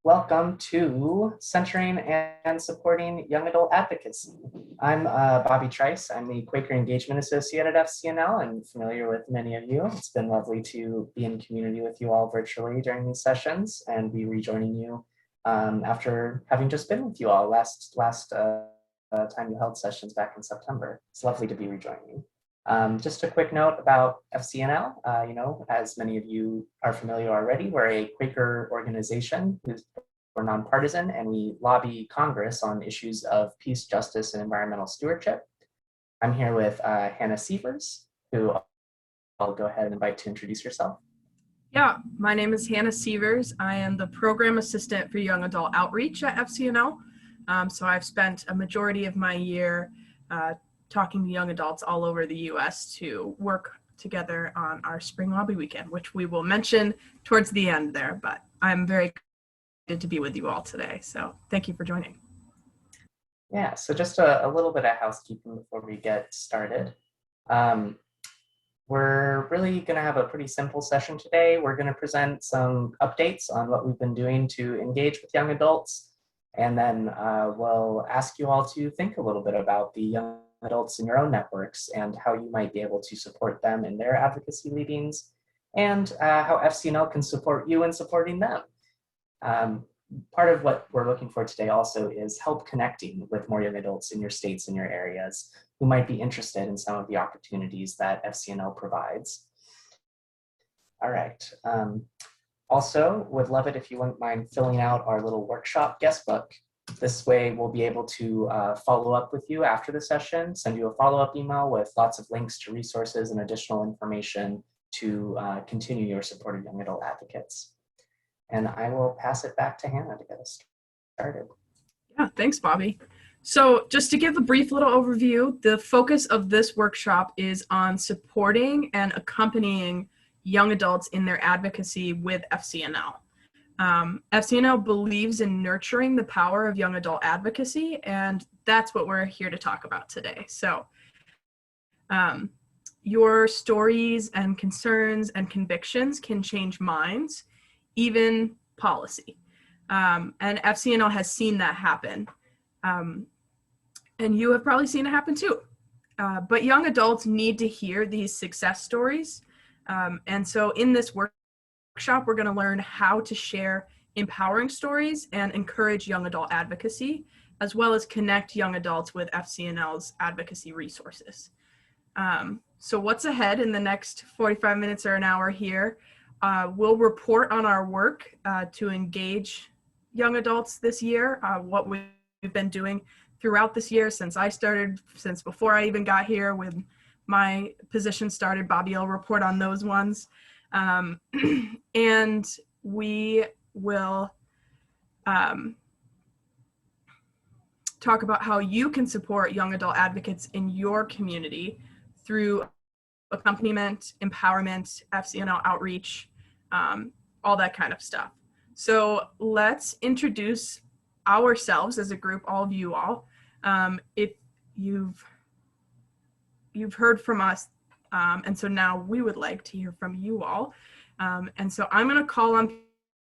Welcome to Centering and Supporting Young Adult Advocacy. I'm Bobby Trice. I'm the Quaker Engagement Associate at FCNL and familiar with many of you. It's been lovely to be in community with you all virtually during these sessions and be rejoining you after having just been with you all last time you held sessions back in September. It's lovely to be rejoining you. Just a quick note about FCNL. As many of you are familiar already, we're a Quaker organization we're nonpartisan, and we lobby Congress on issues of peace, justice, and environmental stewardship. I'm here with Hannah Sievers, who I'll go ahead and invite to introduce yourself. Yeah, my name is Hannah Sievers. I am the Program Assistant for Young Adult Outreach at FCNL. So I've spent a majority of my year talking to young adults all over the U.S. to work together on our spring lobby weekend, which we will mention towards the end there, but I'm very excited to be with you all today. So thank you for joining. Yeah, so just a little bit of housekeeping before we get started. We're really going to have a pretty simple session today. We're going to present some updates on what we've been doing to engage with young adults, and then we'll ask you all to think a little bit about the young adults in your own networks and how you might be able to support them in their advocacy leadings, and how FCNL can support you in supporting them. Part of what we're looking for today also is help connecting with more young adults in your states and your areas who might be interested in some of the opportunities that FCNL provides. All right. Also, would love it if you wouldn't mind filling out our little workshop guest book. This way we'll be able to follow up with you after the session, send you a follow-up email with lots of links to resources and additional information to continue your support of young adult advocates. And I will pass it back to Hannah to get us started. Yeah, thanks, Bobby. So just to give a brief little overview, the focus of this workshop is on supporting and accompanying young adults in their advocacy with FCNL. FCNL believes in nurturing the power of young adult advocacy, and that's what we're here to talk about today. So your stories and concerns and convictions can change minds, even policy. And FCNL has seen that happen. And you have probably seen it happen too. But young adults need to hear these success stories. And so in this workshop, we're going to learn how to share empowering stories and encourage young adult advocacy, as well as connect young adults with FCNL's advocacy resources. So what's ahead in the next 45 minutes or an hour here? We'll report on our work to engage young adults this year, what we've been doing throughout this year since before I even got here when my position started. Bobby will report on those ones. And we will talk about how you can support young adult advocates in your community through accompaniment, empowerment, FCNL outreach, all that kind of stuff. So let's introduce ourselves as a group, all of you all. If you've heard from us, and so now we would like to hear from you all. And so I'm going to call on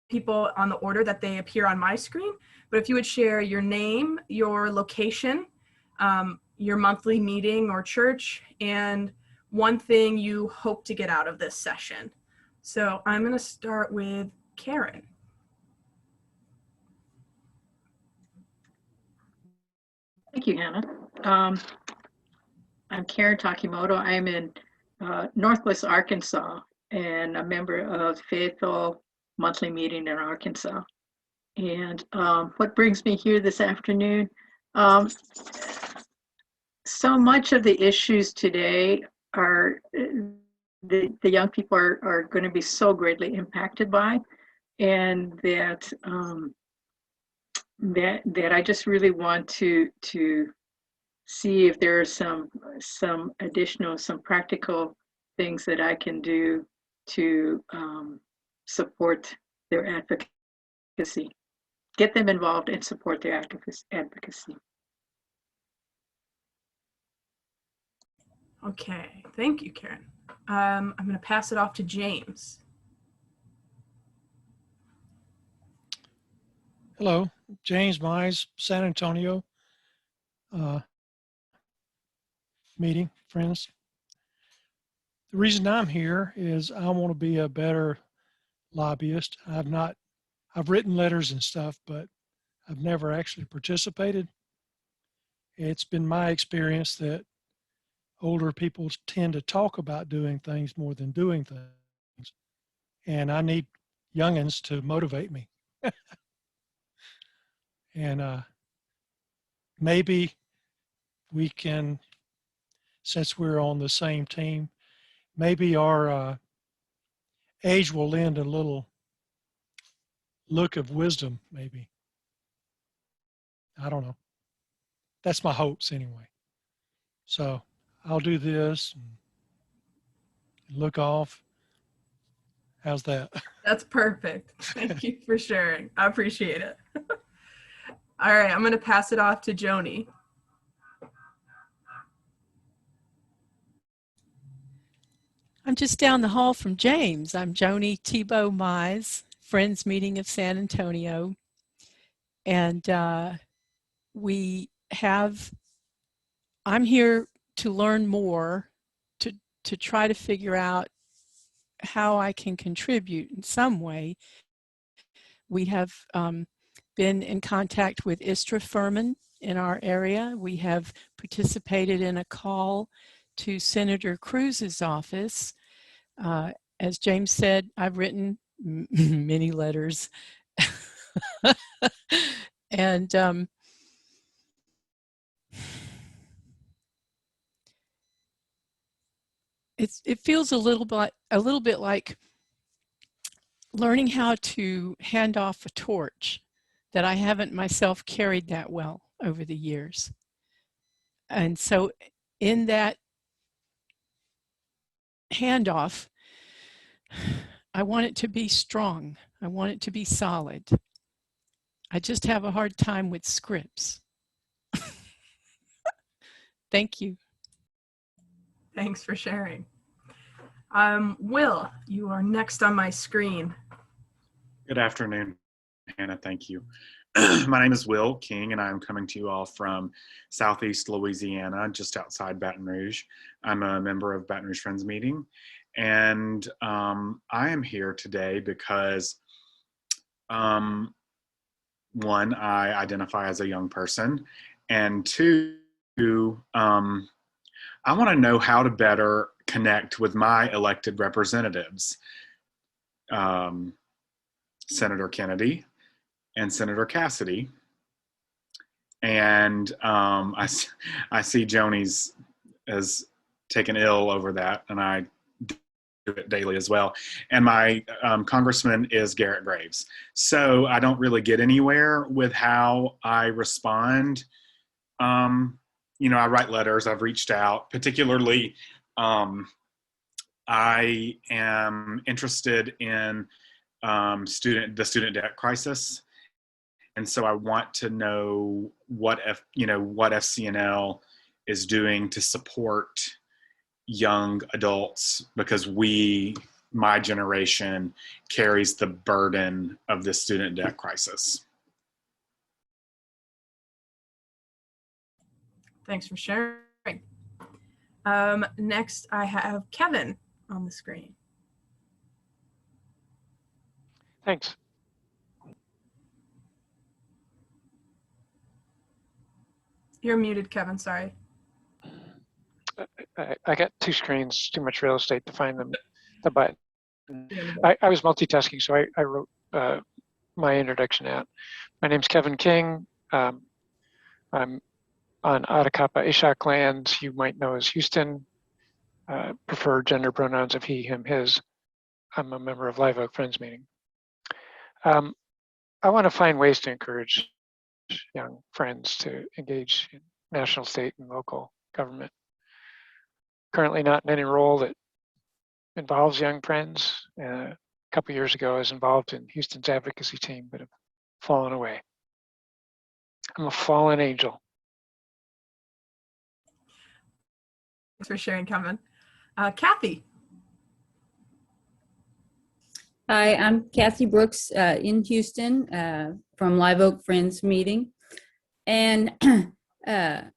people on the order that they appear on my screen, but if you would share your name, your location, your monthly meeting or church, and one thing you hope to get out of this session. So I'm going to start with Karen. Thank you, Hannah. I'm Karen Takimoto. I'm in Northwest Arkansas and a member of Faithful Monthly Meeting in Arkansas. And what brings me here this afternoon? So much of the issues today are the young people are going to be so greatly impacted by, and that that I just really want to see if there are some practical things that I can do to support their advocacy, get them involved and support their advocacy. Okay, thank you, Karen. I'm going to pass it off to James. Hello, James Mize, San Antonio meeting, friends. The reason I'm here is I want to be a better lobbyist. I've written letters and stuff, but I've never actually participated. It's been my experience that older people tend to talk about doing things more than doing things. And I need youngins to motivate me. And maybe we can, since we're on the same team, maybe our age will lend a little look of wisdom, maybe. I don't know. That's my hopes anyway. So I'll do this and look off. How's that? That's perfect. Thank you for sharing. I appreciate it. All right, I'm going to pass it off to Joni. I'm just down the hall from James. I'm Joni Tebow Mize, Friends Meeting of San Antonio. And I'm here to learn more, to try to figure out how I can contribute in some way. We have been in contact with Istra Furman in our area. We have participated in a call to Senator Cruz's office. As James said, I've written many letters. And it feels a little bit like learning how to hand off a torch that I haven't myself carried that well over the years. And so in that handoff, I want it to be strong. I want it to be solid. I just have a hard time with scripts. Thank you. Thanks for sharing. Will, you are next on my screen. Good afternoon, Hannah. Thank you. My name is Will King, and I'm coming to you all from Southeast Louisiana, just outside Baton Rouge. I'm a member of Baton Rouge Friends Meeting, and I am here today because, one, I identify as a young person, and two, I want to know how to better connect with my elected representatives, Senator Kennedy and Senator Cassidy. And I see Joni's has taken ill over that, and I do it daily as well. And my congressman is Garrett Graves. So I don't really get anywhere with how I respond. You know, I write letters, I've reached out, particularly I am interested in the student debt crisis. And so I want to know what FCNL is doing to support young adults, because my generation carries the burden of the student debt crisis. Thanks for sharing. Next, I have Kevin on the screen. Thanks. You're muted, Kevin, sorry. I got two screens, too much real estate to find the button. I was multitasking, so I wrote my introduction out. My name's Kevin King. I'm on Atacapa Ishak lands, you might know as Houston. Prefer gender pronouns of he, him, his. I'm a member of Live Oak Friends Meeting. I want to find ways to encourage young friends to engage in national, state, and local government. Currently not in any role that involves young friends. A couple years ago, I was involved in Houston's advocacy team, but have fallen away. I'm a fallen angel. Thanks for sharing, Kevin. Kathy. Hi, I'm Kathy Brooks in Houston from Live Oak Friends meeting. And I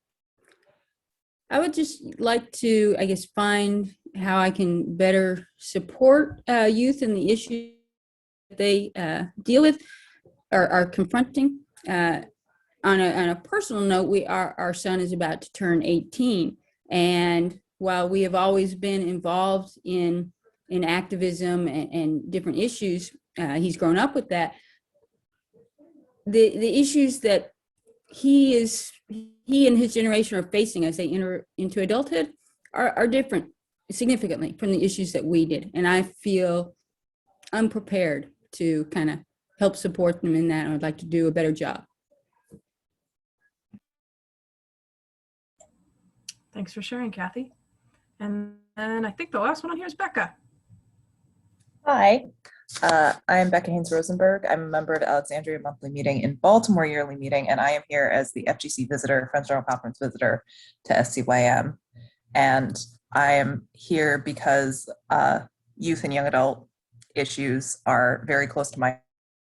would just like to, I guess, find how I can better support youth and the issues that they deal with or are confronting. On a personal note, our son is about to turn 18. And while we have always been involved in activism and different issues, he's grown up with that. The issues that he and his generation are facing as they enter into adulthood are different significantly from the issues that we did. And I feel unprepared to kind of help support them in that. I would like to do a better job. Thanks for sharing, Kathy. And I think the last one on here is Becca. Hi, I'm Becca Haynes Rosenberg. I'm a member of the Alexandria Monthly Meeting in Baltimore Yearly Meeting, and I am here as the FGC visitor, Friends General Conference visitor to SCYM. And I am here because youth and young adult issues are very close to my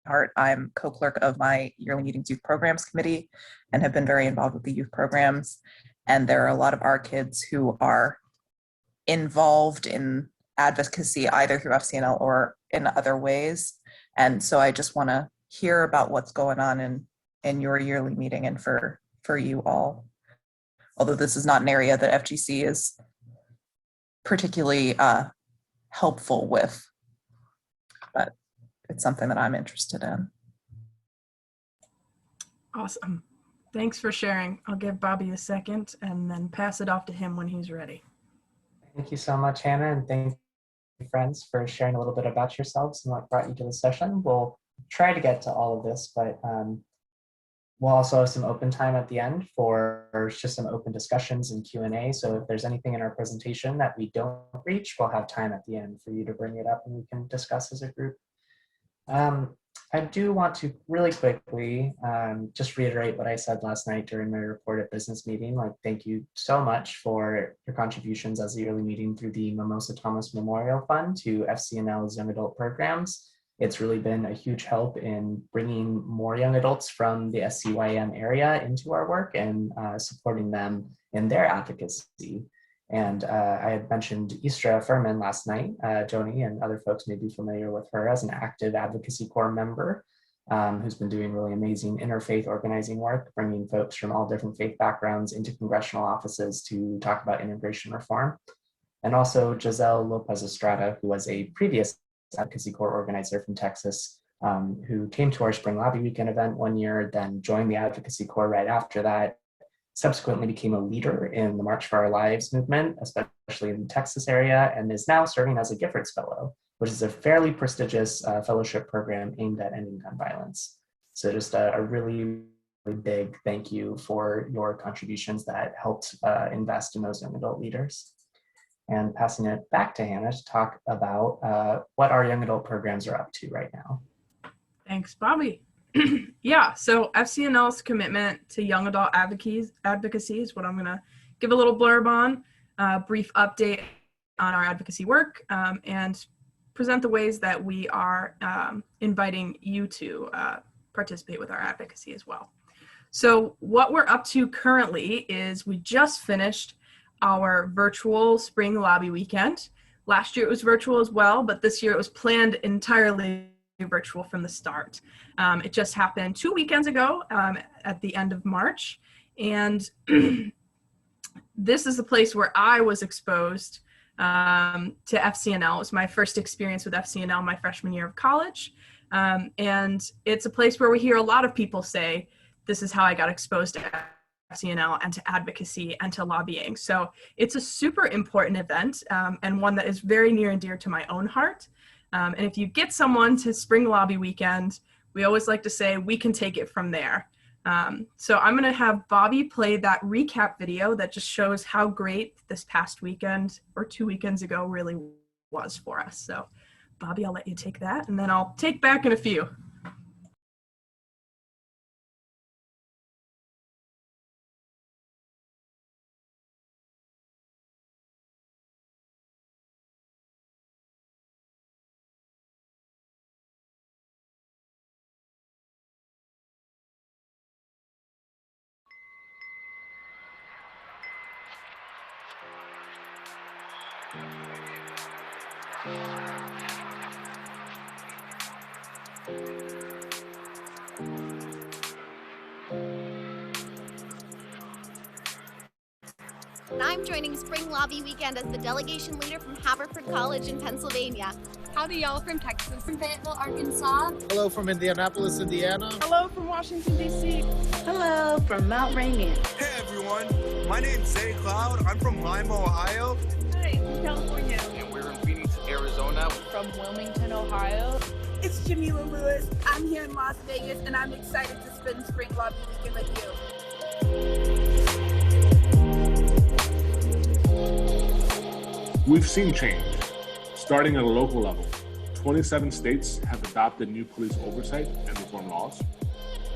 heart. I'm co-clerk of my Yearly Meetings Youth Programs Committee and have been very involved with the youth programs. And there are a lot of our kids who are involved in advocacy either through FCNL or in other ways. And so I just want to hear about what's going on in your yearly meeting and for you all. Although this is not an area that FGC is particularly helpful with, but it's something that I'm interested in. Awesome. Thanks for sharing. I'll give Bobby a second and then pass it off to him when he's ready. Thank you so much, Hannah, and thank you, friends, for sharing a little bit about yourselves and what brought you to the session. We'll try to get to all of this, but we'll also have some open time at the end for just some open discussions and Q&A. So if there's anything in our presentation that we don't reach, we'll have time at the end for you to bring it up and we can discuss as a group. I do want to really quickly just reiterate what I said last night during my report at business meeting. Like, thank you so much for your contributions as a yearly meeting through the Mimosa Thomas Memorial Fund to FCNL's young adult programs. It's really been a huge help in bringing more young adults from the SCYM area into our work and supporting them in their advocacy. And I had mentioned Istra Furman last night. Joni and other folks may be familiar with her as an active Advocacy Corps member who's been doing really amazing interfaith organizing work, bringing folks from all different faith backgrounds into congressional offices to talk about immigration reform. And also Giselle Lopez Estrada, who was a previous Advocacy Corps organizer from Texas, who came to our Spring Lobby Weekend event one year, then joined the Advocacy Corps right after that, subsequently became a leader in the March for Our Lives movement, especially in the Texas area, and is now serving as a Giffords Fellow, which is a fairly prestigious fellowship program aimed at ending gun violence. So just a really, really big thank you for your contributions that helped invest in those young adult leaders. And passing it back to Hannah to talk about what our young adult programs are up to right now. Thanks, Bobby. Yeah, so FCNL's commitment to young adult advocacy is what I'm going to give a little blurb on, brief update on our advocacy work, and present the ways that we are inviting you to participate with our advocacy as well. So what we're up to currently is we just finished our virtual spring lobby weekend. Last year it was virtual as well, but this year it was planned entirely virtual from the start. It just happened 2 weekends ago at the end of March. And this is the place where I was exposed to FCNL. It was my first experience with FCNL my freshman year of college. And it's a place where we hear a lot of people say, this is how I got exposed to FCNL and to advocacy and to lobbying. So it's a super important event and one that is very near and dear to my own heart. And if you get someone to Spring Lobby Weekend, we always like to say we can take it from there. So I'm going to have Bobby play that recap video that just shows how great this past weekend or 2 weekends ago really was for us. So Bobby, I'll let you take that and then I'll take back in a few. And I'm joining Spring Lobby Weekend as the delegation leader from Haverford College in Pennsylvania. Howdy y'all from Texas. From Fayetteville, Arkansas. Hello from Indianapolis, Indiana. Hello from Washington, D.C. Hello from Mount Rainier. Hey everyone, my name's Zay Cloud. I'm from Lima, Ohio. Hi, from California. And we're in Phoenix, Arizona. From Wilmington, Ohio. It's Jamila Lewis. I'm here in Las Vegas and I'm excited to spend Spring Lobby Weekend with you. We've seen change, starting at a local level. 27 states have adopted new police oversight and reform laws,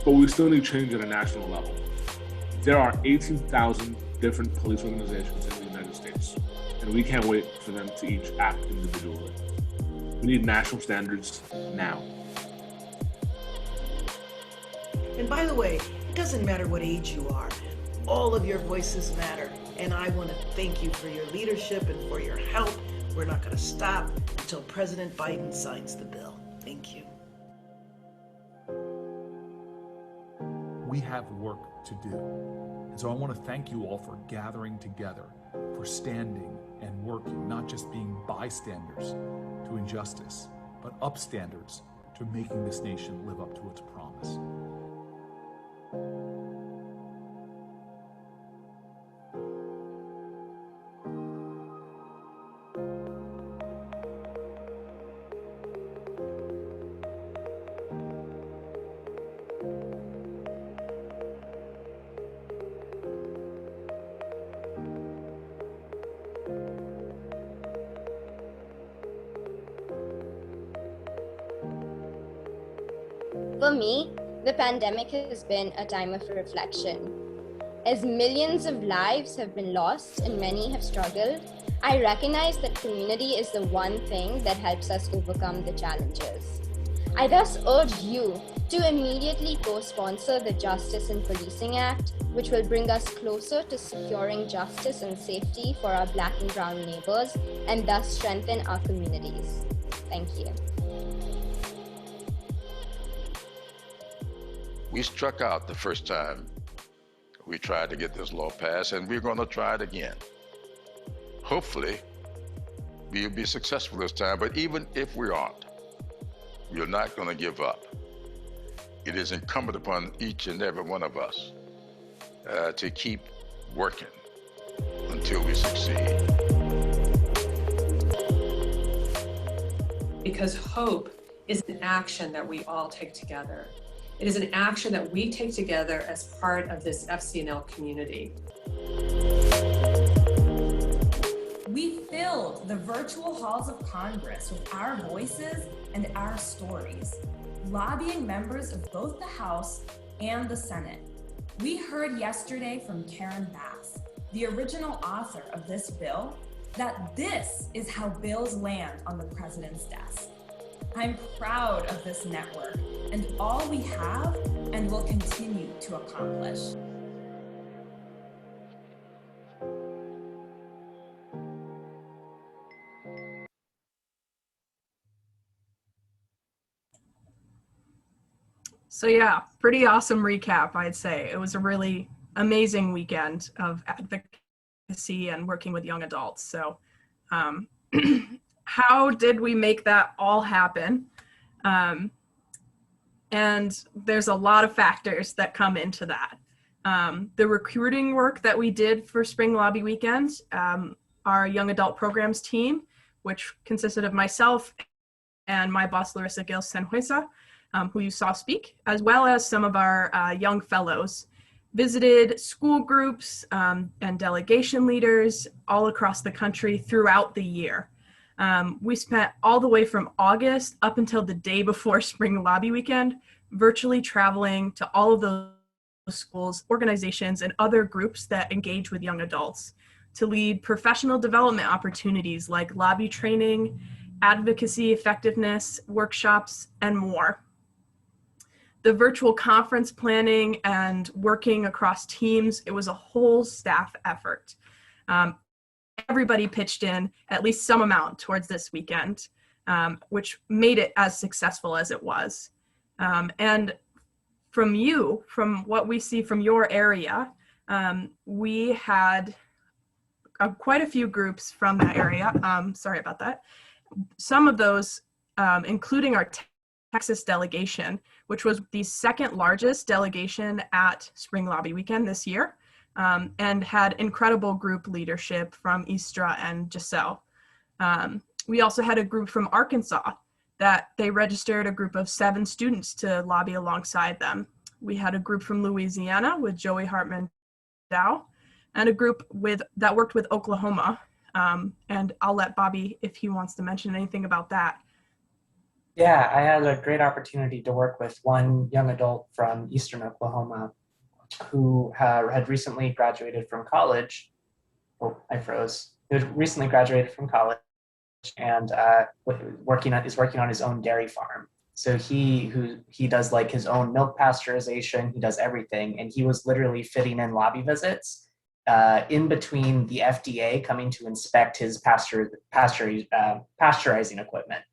but we still need change at a national level. There are 18,000 different police organizations in the United States, and we can't wait for them to each act individually. We need national standards now. And by the way, it doesn't matter what age you are. All of your voices matter. And I want to thank you for your leadership and for your help. We're not going to stop until President Biden signs the bill. Thank you. We have work to do. And so I want to thank you all for gathering together, for standing and working, not just being bystanders to injustice, but upstanders to making this nation live up to its promise. For me, the pandemic has been a time of reflection. As millions of lives have been lost and many have struggled, I recognize that community is the one thing that helps us overcome the challenges. I thus urge you to immediately co-sponsor the Justice in Policing Act, which will bring us closer to securing justice and safety for our Black and brown neighbors and thus strengthen our communities. Thank you. We struck out the first time we tried to get this law passed, and we're going to try it again. Hopefully, we'll be successful this time, but even if we aren't, we're not going to give up. It is incumbent upon each and every one of us to keep working until we succeed. Because hope is an action that we all take together. It is an action that we take together as part of this FCNL community. We filled the virtual halls of Congress with our voices and our stories, lobbying members of both the House and the Senate. We heard yesterday from Karen Bass, the original author of this bill, that this is how bills land on the president's desk. I'm proud of this network and all we have and will continue to accomplish. So yeah, pretty awesome recap, I'd say. It was a really amazing weekend of advocacy and working with young adults. So how did we make that all happen? And there's a lot of factors that come into that. The recruiting work that we did for Spring Lobby Weekend, our young adult programs team, which consisted of myself and my boss, Larissa Gil-Senhuesa, who you saw speak, as well as some of our young fellows, visited school groups and delegation leaders all across the country throughout the year. We spent all the way from August up until the day before Spring Lobby Weekend, virtually traveling to all of those schools, organizations, and other groups that engage with young adults to lead professional development opportunities like lobby training, advocacy effectiveness workshops, and more. The virtual conference planning and working across teams, it was a whole staff effort. everybody pitched in at least some amount towards this weekend, which made it as successful as it was. And from what we see from your area, we had quite a few groups from that area. Sorry about that. Some of those, including our Texas delegation, which was the second largest delegation at Spring Lobby Weekend this year, and had incredible group leadership from Istra and Giselle. We also had a group from Arkansas that they registered a group of 7 students to lobby alongside them. We had a group from Louisiana with Joey Hartman Dow, and a group that worked with Oklahoma. And I'll let Bobby, if he wants to mention anything about that. Yeah, I had a great opportunity to work with one young adult from Eastern Oklahoma who had recently graduated from college. Oh, I froze. Who had recently graduated from college and is working on his own dairy farm. So he does like his own milk pasteurization. He does everything, and he was literally fitting in lobby visits in between the FDA coming to inspect his pasteurizing equipment.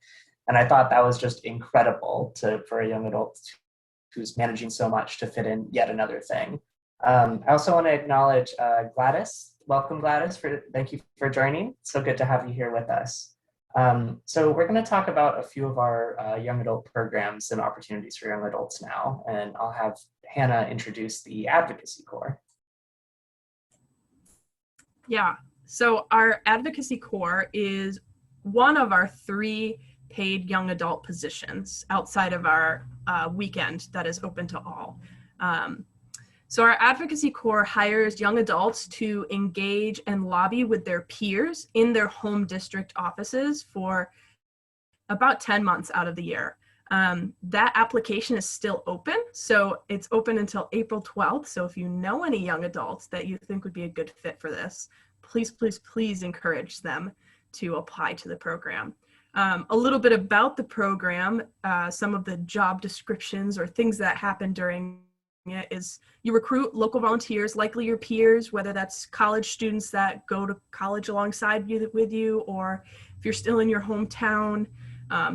And I thought that was just incredible for a young adult who's managing so much to fit in yet another thing. I also want to acknowledge Gladys. Welcome, Gladys. Thank you for joining. It's so good to have you here with us. So we're going to talk about a few of our young adult programs and opportunities for young adults now, and I'll have Hannah introduce the Advocacy Corps. Yeah, so our Advocacy Corps is one of our 3 paid young adult positions outside of our weekend that is open to all. So our Advocacy Corps hires young adults to engage and lobby with their peers in their home district offices for about 10 months out of the year. That application is still open, so it's open until April 12th. So if you know any young adults that you think would be a good fit for this, please, please, please encourage them to apply to the program. A little bit about the program, some of the job descriptions or things that happen during it is you recruit local volunteers, likely your peers, whether that's college students that go to college alongside with you, or if you're still in your hometown,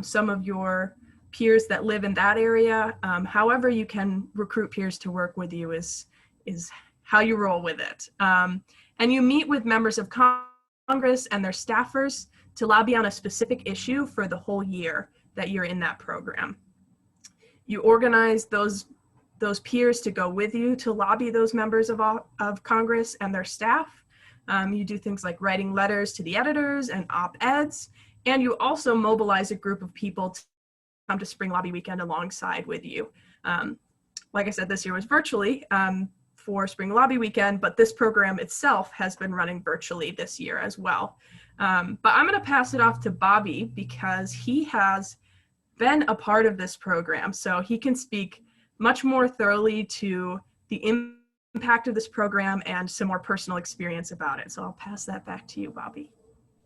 some of your peers that live in that area. However you can recruit peers to work with you is how you roll with it. And you meet with members of Congress and their staffers to lobby on a specific issue for the whole year that you're in that program. You organize those peers to go with you to lobby those members of Congress and their staff. You do things like writing letters to the editors and op-eds, and you also mobilize a group of people to come to Spring Lobby Weekend alongside with you. Like I said, this year was virtually for Spring Lobby Weekend, but this program itself has been running virtually this year as well. But I'm going to pass it off to Bobby because he has been a part of this program, so he can speak much more thoroughly to the impact of this program and some more personal experience about it. So I'll pass that back to you, Bobby.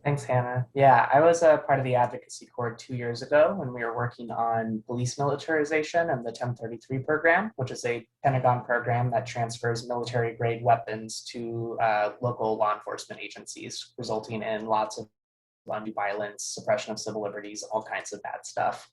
Thanks, Hannah. Yeah, I was a part of the Advocacy Corps 2 years ago when we were working on police militarization and the 1033 program, which is a Pentagon program that transfers military-grade weapons to local law enforcement agencies, resulting in lots of undue violence, suppression of civil liberties, all kinds of bad stuff.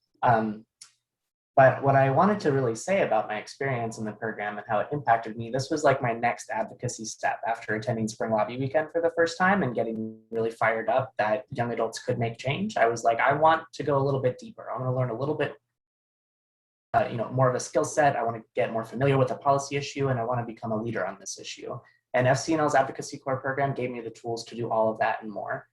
But what I wanted to really say about my experience in the program and how it impacted me, this was like my next advocacy step after attending Spring Lobby Weekend for the first time and getting really fired up that young adults could make change. I was like, I want to go a little bit deeper. I want to learn a little bit, more of a skill set. I want to get more familiar with the policy issue, and I want to become a leader on this issue. And FCNL's Advocacy Corps program gave me the tools to do all of that and more.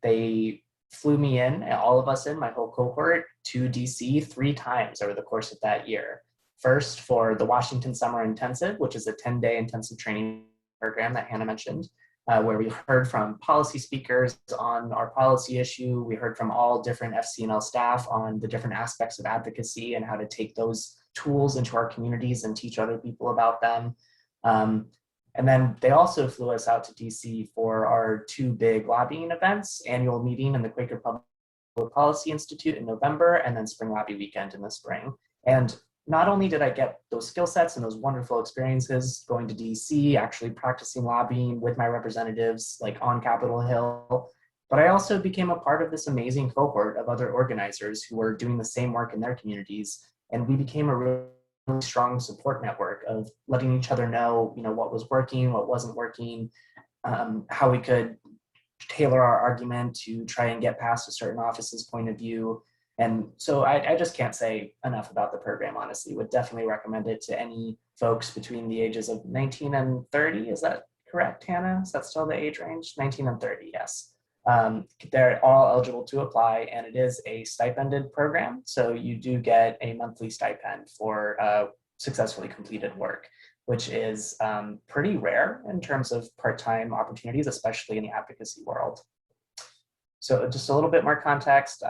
They flew me in, all of us in, my whole cohort, to DC 3 times over the course of that year. First for the Washington Summer Intensive, which is a 10-day intensive training program that Hannah mentioned, where we heard from policy speakers on our policy issue. We heard from all different FCNL staff on the different aspects of advocacy and how to take those tools into our communities and teach other people about them. And then they also flew us out to DC for our 2 big lobbying events, annual meeting in the Quaker Public Policy Institute in November, and then Spring Lobby Weekend in the spring. And not only did I get those skill sets and those wonderful experiences going to DC, actually practicing lobbying with my representatives like on Capitol Hill, but I also became a part of this amazing cohort of other organizers who were doing the same work in their communities. And we became a really strong support network of letting each other know, what was working, what wasn't working, how we could tailor our argument to try and get past a certain office's point of view. And so I just can't say enough about the program, honestly. Would definitely recommend it to any folks between the ages of 19 and 30. Is that correct, Hannah? Is that still the age range? 19 and 30, yes. They're all eligible to apply, and it is a stipended program. So you do get a monthly stipend for successfully completed work, which is pretty rare in terms of part-time opportunities, especially in the advocacy world. So just a little bit more context.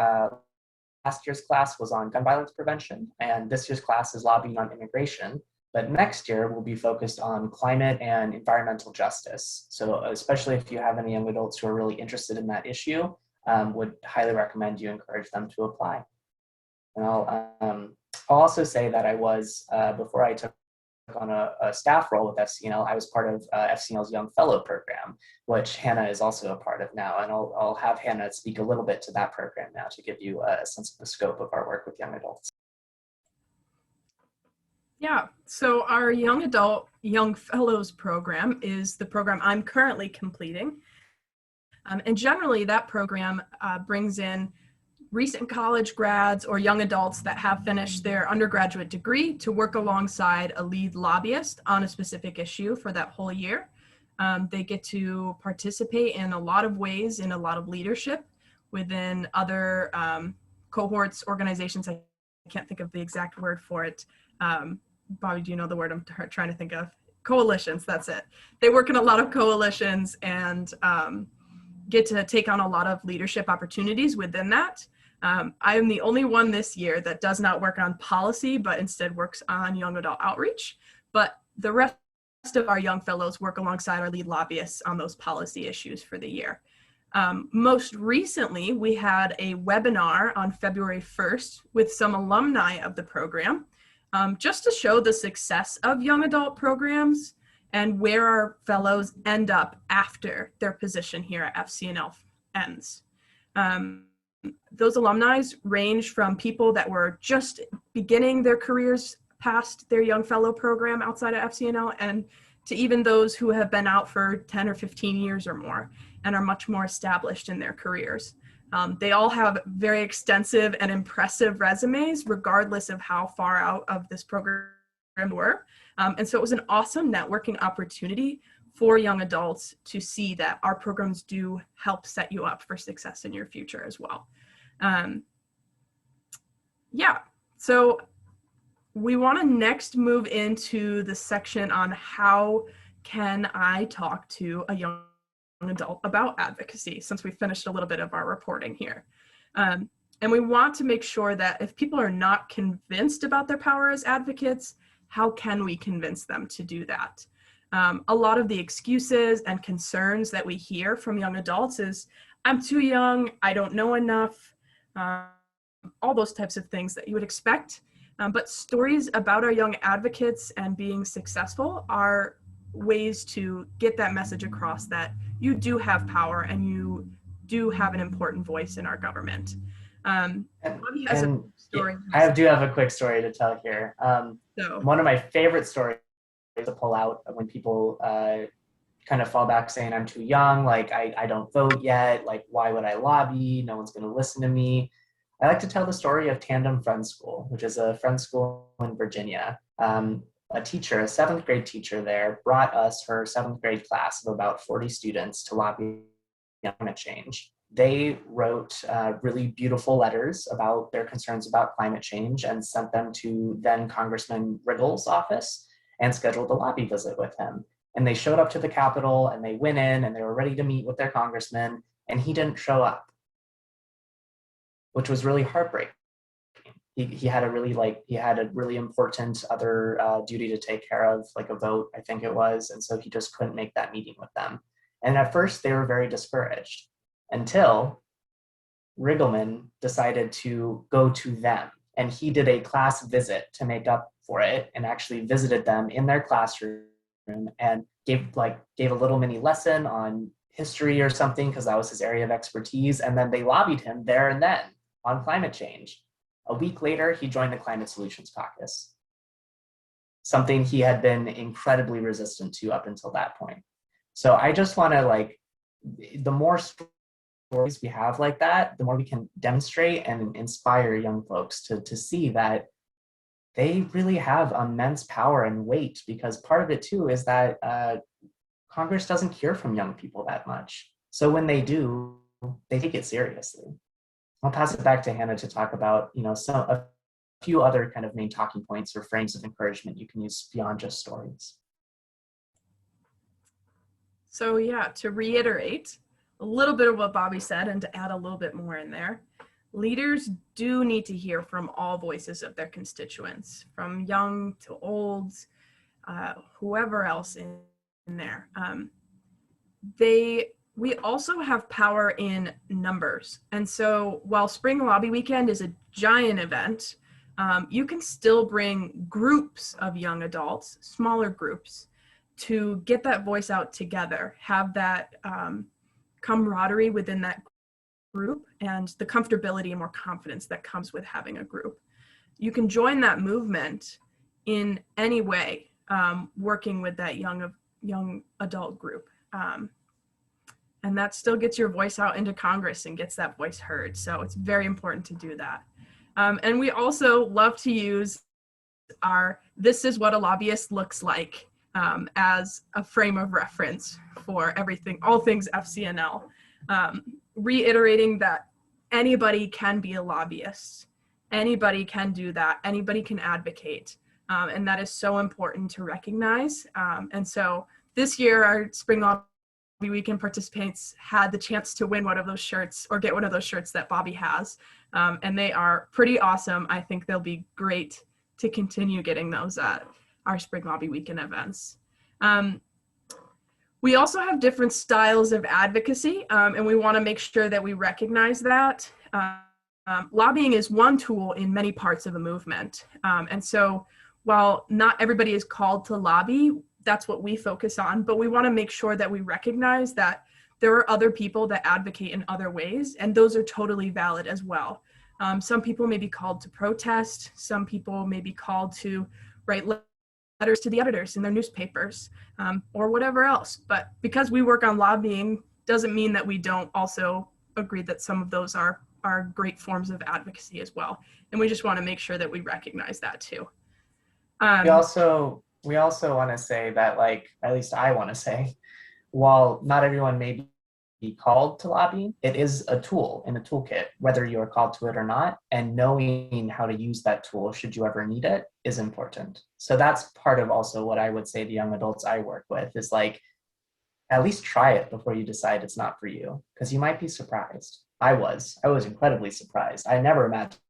Last year's class was on gun violence prevention, and this year's class is lobbying on immigration. But next year will be focused on climate and environmental justice. So especially if you have any young adults who are really interested in that issue, would highly recommend you encourage them to apply. And I'll also say that I was, before I took on a staff role with FCNL, I was part of FCNL's Young Fellow program, which Hannah is also a part of now. And I'll have Hannah speak a little bit to that program now to give you a sense of the scope of our work with young adults. Yeah, so our Young Fellows program is the program I'm currently completing. And generally that program brings in recent college grads or young adults that have finished their undergraduate degree to work alongside a lead lobbyist on a specific issue for that whole year. They get to participate in a lot of ways, in a lot of leadership within other cohorts, organizations. I can't think of the exact word for it. Bobby, do you know the word I'm trying to think of? Coalitions, that's it. They work in a lot of coalitions and get to take on a lot of leadership opportunities within that. I am the only one this year that does not work on policy, but instead works on young adult outreach. But the rest of our young fellows work alongside our lead lobbyists on those policy issues for the year. Most recently, we had a webinar on February 1st with some alumni of the program, just to show the success of young adult programs and where our fellows end up after their position here at FCNL ends. Those alumni range from people that were just beginning their careers past their Young Fellow program outside of FCNL, and to even those who have been out for 10 or 15 years or more and are much more established in their careers. They all have very extensive and impressive resumes, regardless of how far out of this program were. And so it was an awesome networking opportunity for young adults to see that our programs do help set you up for success in your future as well. Yeah, so we want to next move into the section on how can I talk to a young adult about advocacy, since we finished a little bit of our reporting here. And we want to make sure that if people are not convinced about their power as advocates, how can we convince them to do that? A lot of the excuses and concerns that we hear from young adults is, I'm too young, I don't know enough, all those types of things that you would expect. But stories about our young advocates and being successful are ways to get that message across that you do have power and you do have an important voice in our government. Bobby has a story. I do have a quick story to tell here. One of my favorite stories to pull out when people kind of fall back saying I'm too young, like I don't vote yet, like why would I lobby? No one's going to listen to me. I like to tell the story of Tandem Friend School, which is a friend school in Virginia. A teacher, a 7th grade teacher there, brought us her 7th grade class of about 40 students to lobby climate change. They wrote really beautiful letters about their concerns about climate change and sent them to then Congressman Riggle's office and scheduled a lobby visit with him. And they showed up to the Capitol and they went in and they were ready to meet with their congressman, and he didn't show up, which was really heartbreaking. He had a really important other duty to take care of, like a vote, I think it was. And so he just couldn't make that meeting with them. And at first they were very discouraged until Riggleman decided to go to them and he did a class visit to make up for it and actually visited them in their classroom and gave a little mini lesson on history or something, because that was his area of expertise. And then they lobbied him there and then on climate change. A week later, he joined the Climate Solutions Caucus, something he had been incredibly resistant to up until that point. So I just want to the more stories we have like that, the more we can demonstrate and inspire young folks to see that they really have immense power and weight, because part of it too is that Congress doesn't hear from young people that much. So when they do, they take it seriously. I'll pass it back to Hannah to talk about, a few other kind of main talking points or frames of encouragement you can use beyond just stories. So yeah, to reiterate a little bit of what Bobby said and to add a little bit more in there, leaders do need to hear from all voices of their constituents, from young to old, whoever else in there. We also have power in numbers. And so while Spring Lobby Weekend is a giant event, you can still bring groups of young adults, smaller groups, to get that voice out together, have that camaraderie within that group and the comfortability and more confidence that comes with having a group. You can join that movement in any way, working with that young adult group. And that still gets your voice out into Congress and gets that voice heard. So it's very important to do that. And we also love to use our "this is what a lobbyist looks like" as a frame of reference for everything, all things FCNL, reiterating that anybody can be a lobbyist. Anybody can do that. Anybody can advocate. And that is so important to recognize. And so this year, our Spring Lobby Weekend participants had the chance to win one of those shirts or get one of those shirts that Bobby has. And they are pretty awesome. I think they'll be great to continue getting those at our Spring Lobby Weekend events. We also have different styles of advocacy, and we want to make sure that we recognize that. Lobbying is one tool in many parts of a movement. And so while not everybody is called to lobby, that's what we focus on, but we want to make sure that we recognize that there are other people that advocate in other ways, and those are totally valid as well. Some people may be called to protest, some people may be called to write letters to the editors in their newspapers, or whatever else. But because we work on lobbying doesn't mean that we don't also agree that some of those are great forms of advocacy as well. And we just want to make sure that we recognize that too. We also want to say that, at least I want to say, while not everyone may be called to lobby, it is a tool in the toolkit, whether you are called to it or not, and knowing how to use that tool should you ever need it is important. So that's part of also what I would say to young adults I work with is at least try it before you decide it's not for you, because you might be surprised. I was incredibly surprised. I never imagined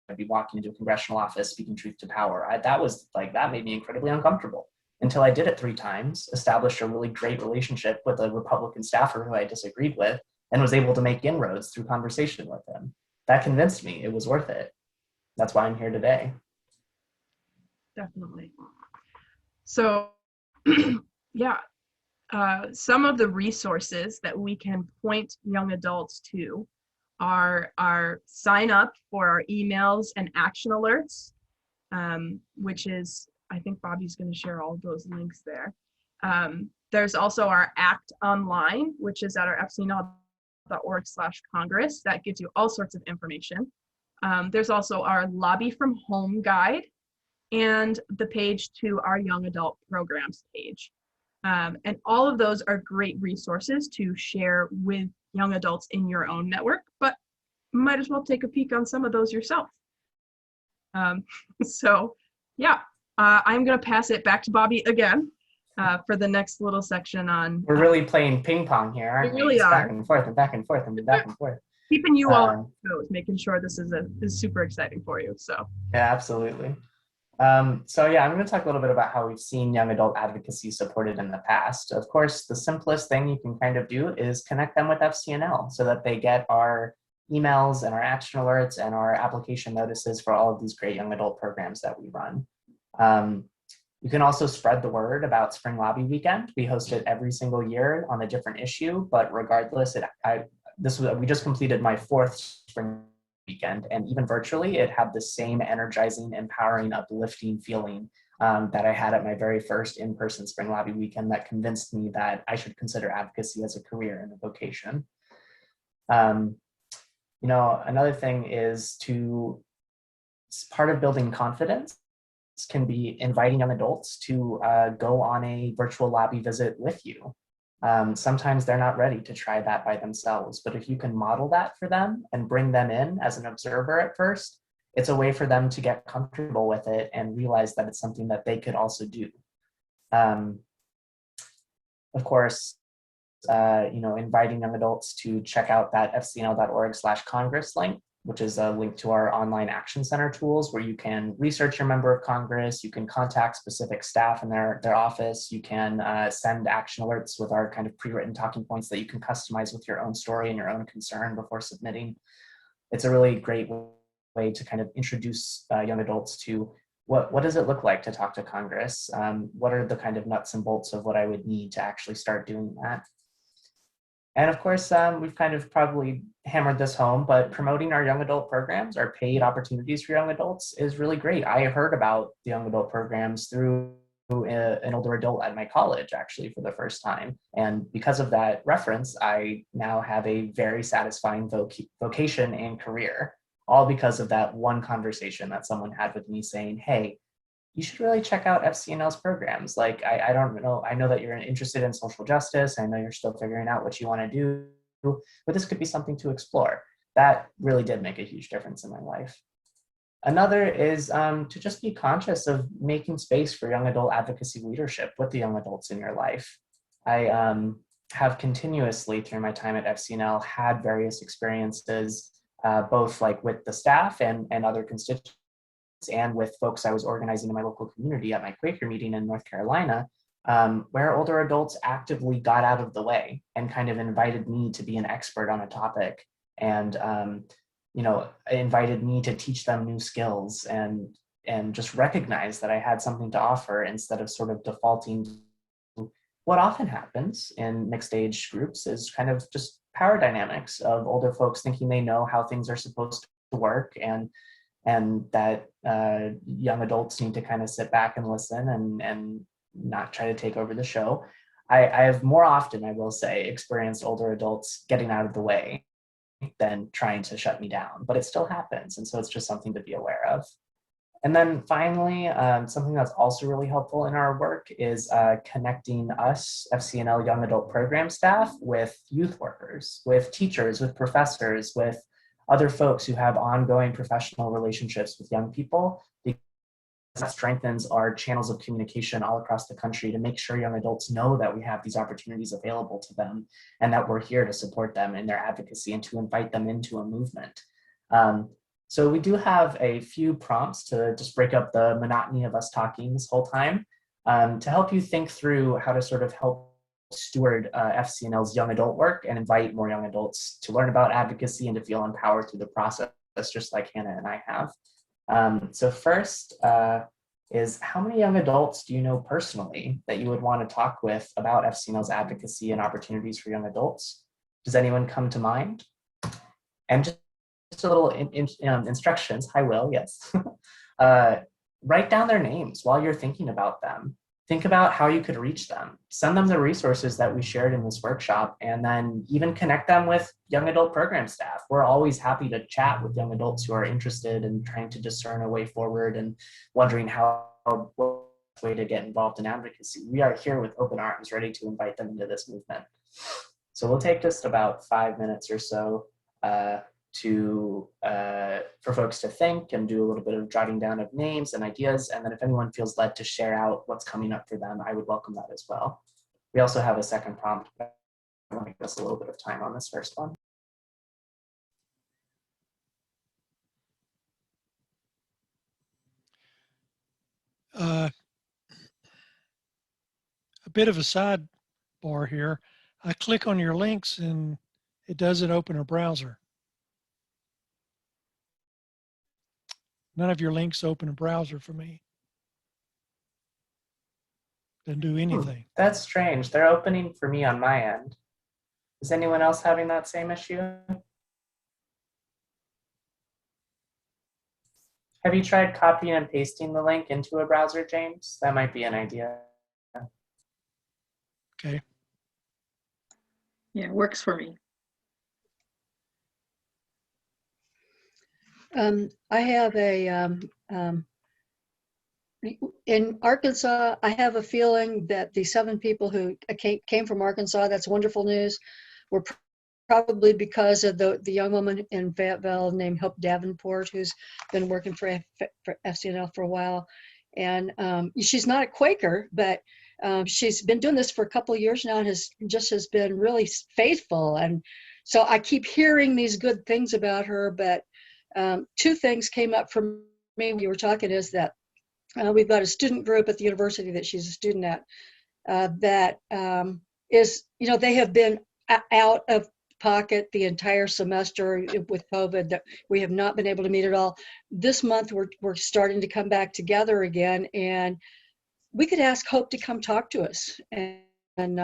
I'd be walking into a congressional office speaking truth to power. That made me incredibly uncomfortable until I did it 3 times, established a really great relationship with a Republican staffer who I disagreed with, and was able to make inroads through conversation with him. That convinced me it was worth it. That's why I'm here today. Definitely. So, yeah, some of the resources that we can point young adults to are sign up for our emails and action alerts, which is, I think Bobby's going to share all of those links there. There's also our Act Online, which is at our fcnl.org/Congress. That gives you all sorts of information. There's also our Lobby from Home guide and the page to our Young Adult Programs page. And all of those are great resources to share with young adults in your own network, but might as well take a peek on some of those yourself. So yeah, I'm gonna pass it back to Bobby again for the next little section on. We're really playing ping pong here, aren't we? We really are. Back and forth and back and forth and back and forth. Keeping you all on toes, making sure this is super exciting for you, so. Yeah, absolutely. So yeah, I'm going to talk a little bit about how we've seen young adult advocacy supported in the past. Of course, the simplest thing you can kind of do is connect them with FCNL so that they get our emails and our action alerts and our application notices for all of these great young adult programs that we run. You can also spread the word about Spring Lobby Weekend. We host it every single year on a different issue, but regardless, we just completed my 4th Spring Weekend, and even virtually, it had the same energizing, empowering, uplifting feeling that I had at my very first in-person Spring Lobby Weekend that convinced me that I should consider advocacy as a career and a vocation. Another thing is part of building confidence can be inviting young adults to go on a virtual lobby visit with you. Sometimes they're not ready to try that by themselves, but if you can model that for them and bring them in as an observer at first, it's a way for them to get comfortable with it and realize that it's something that they could also do. Of course, inviting young adults to check out that fcnl.org/Congress link, which is a link to our online action center tools where you can research your member of Congress, you can contact specific staff in their office, you can send action alerts with our kind of pre-written talking points that you can customize with your own story and your own concern before submitting. It's a really great way to kind of introduce young adults to what does it look like to talk to Congress? What are the kind of nuts and bolts of what I would need to actually start doing that? And of course, we've kind of probably hammered this home, but promoting our young adult programs, our paid opportunities for young adults is really great. I heard about the young adult programs through an older adult at my college, actually, for the first time. And because of that reference, I now have a very satisfying vocation and career, all because of that one conversation that someone had with me saying, hey, you should really check out FCNL's programs. Like, I don't know, I know that you're interested in social justice. I know you're still figuring out what you want to do, but this could be something to explore. That really did make a huge difference in my life. Another is to just be conscious of making space for young adult advocacy leadership with the young adults in your life. I have continuously, through my time at FCNL, had various experiences, both like with the staff and other constituents, and with folks I was organizing in my local community at my Quaker meeting in North Carolina, where older adults actively got out of the way and kind of invited me to be an expert on a topic, and invited me to teach them new skills and just recognize that I had something to offer instead of sort of defaulting to what often happens in mixed age groups is kind of just power dynamics of older folks thinking they know how things are supposed to work, and that young adults need to kind of sit back and listen and not try to take over the show. I have more often, I will say, experienced older adults getting out of the way than trying to shut me down, but it still happens. And so it's just something to be aware of. And then finally, something that's also really helpful in our work is connecting us, FCNL young adult program staff, with youth workers, with teachers, with professors, with other folks who have ongoing professional relationships with young people. That strengthens our channels of communication all across the country to make sure young adults know that we have these opportunities available to them and that we're here to support them in their advocacy and to invite them into a movement. So we do have a few prompts to just break up the monotony of us talking this whole time, to help you think through how to sort of help steward FCNL's young adult work and invite more young adults to learn about advocacy and to feel empowered through the process, just like Hannah and I have. So first is, how many young adults do you know personally that you would want to talk with about FCNL's advocacy and opportunities for young adults? Does anyone come to mind? And just a little instructions. Hi, Will, yes. Write down their names while you're thinking about them. Think about how you could reach them. Send them the resources that we shared in this workshop, and then even connect them with young adult program staff. We're always happy to chat with young adults who are interested in trying to discern a way forward and wondering what way to get involved in advocacy. We are here with open arms, ready to invite them into this movement. So we'll take just about 5 minutes or so for folks to think and do a little bit of jotting down of names and ideas. And then if anyone feels led to share out what's coming up for them, I would welcome that as well. We also have a second prompt, but I want to give us a little bit of time on this first one. A bit of a sidebar here. I click on your links and it doesn't open a browser. None of your links open a browser for me. Doesn't do anything. That's strange. They're opening for me on my end. Is anyone else having that same issue? Have you tried copying and pasting the link into a browser, James? That might be an idea. Okay. Yeah, it works for me. I have in Arkansas, I have a feeling that the 7 people who came from Arkansas, that's wonderful news, were probably because of the young woman in Fayetteville named Hope Davenport, who's been working for FCNL for a while. And she's not a Quaker, but she's been doing this for a couple of years now and has been really faithful. And so I keep hearing these good things about her, but 2 things came up for me when you were talking is that we've got a student group at the university that she's a student at that is, they have been out of pocket the entire semester with COVID, that we have not been able to meet at all. This month, we're starting to come back together again, and we could ask Hope to come talk to us. And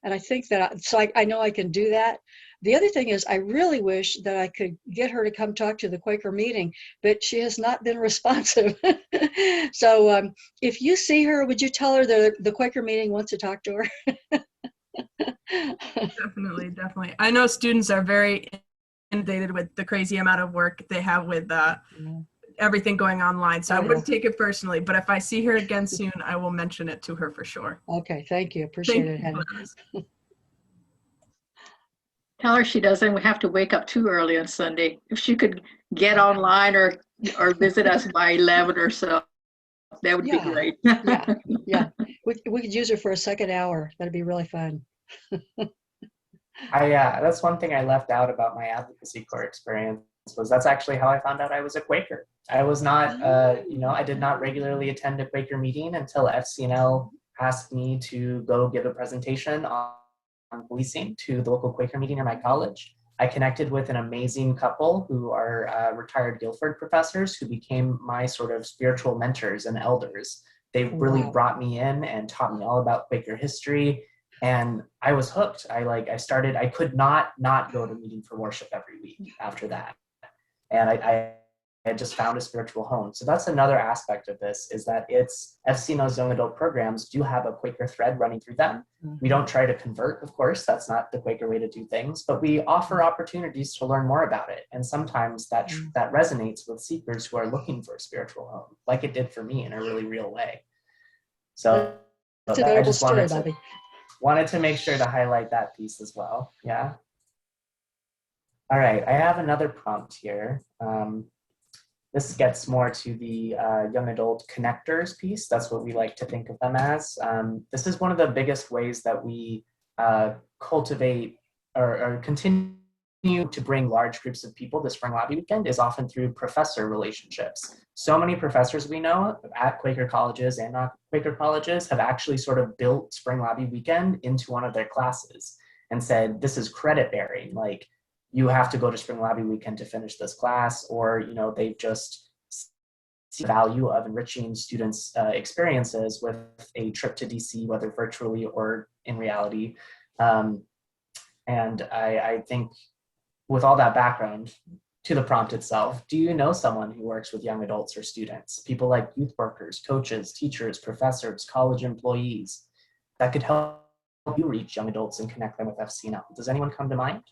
I think that, I know I can do that. The other thing is I really wish that I could get her to come talk to the Quaker meeting, but she has not been responsive. So if you see her, would you tell her that the Quaker meeting wants to talk to her? Definitely. I know students are very inundated with the crazy amount of work they have with everything going online. So I wouldn't take it personally, but if I see her again soon, I will mention it to her for sure. Okay, thank you. Appreciate it, Hannah. Tell her she doesn't have to wake up too early on Sunday. If she could get online or visit us by 11 or so, that would be great. Yeah. We could use her for a second hour. That'd be really fun. That's one thing I left out about my Advocacy Corps experience, was that's actually how I found out I was a Quaker. I was not, I did not regularly attend a Quaker meeting until FCNL asked me to go give a presentation on policing to the local Quaker meeting in my college. I connected with an amazing couple who are retired Guilford professors who became my sort of spiritual mentors and elders. They really brought me in and taught me all about Quaker history. And I was hooked. I could not go to meeting for worship every week after that. And I had just found a spiritual home. So that's another aspect of this, is that FCNL's young adult programs do have a Quaker thread running through them. We don't try to convert, of course, that's not the Quaker way to do things, but we offer opportunities to learn more about it. And sometimes that resonates with seekers who are looking for a spiritual home, like it did for me in a really real way. So I just wanted to make sure to highlight that piece as well. Yeah. All right, I have another prompt here. This gets more to the young adult connectors piece. That's what we like to think of them as. This is one of the biggest ways that we cultivate or continue to bring large groups of people to Spring Lobby Weekend, is often through professor relationships. So many professors we know at Quaker colleges and not Quaker colleges have actually sort of built Spring Lobby Weekend into one of their classes and said, this is credit bearing. Like, you have to go to Spring Lobby Weekend to finish this class, or they've just seen the value of enriching students' experiences with a trip to DC, whether virtually or in reality. And I think with all that background to the prompt itself, do you know someone who works with young adults or students, people like youth workers, coaches, teachers, professors, college employees, that could help you reach young adults and connect them with FCNL? Does anyone come to mind?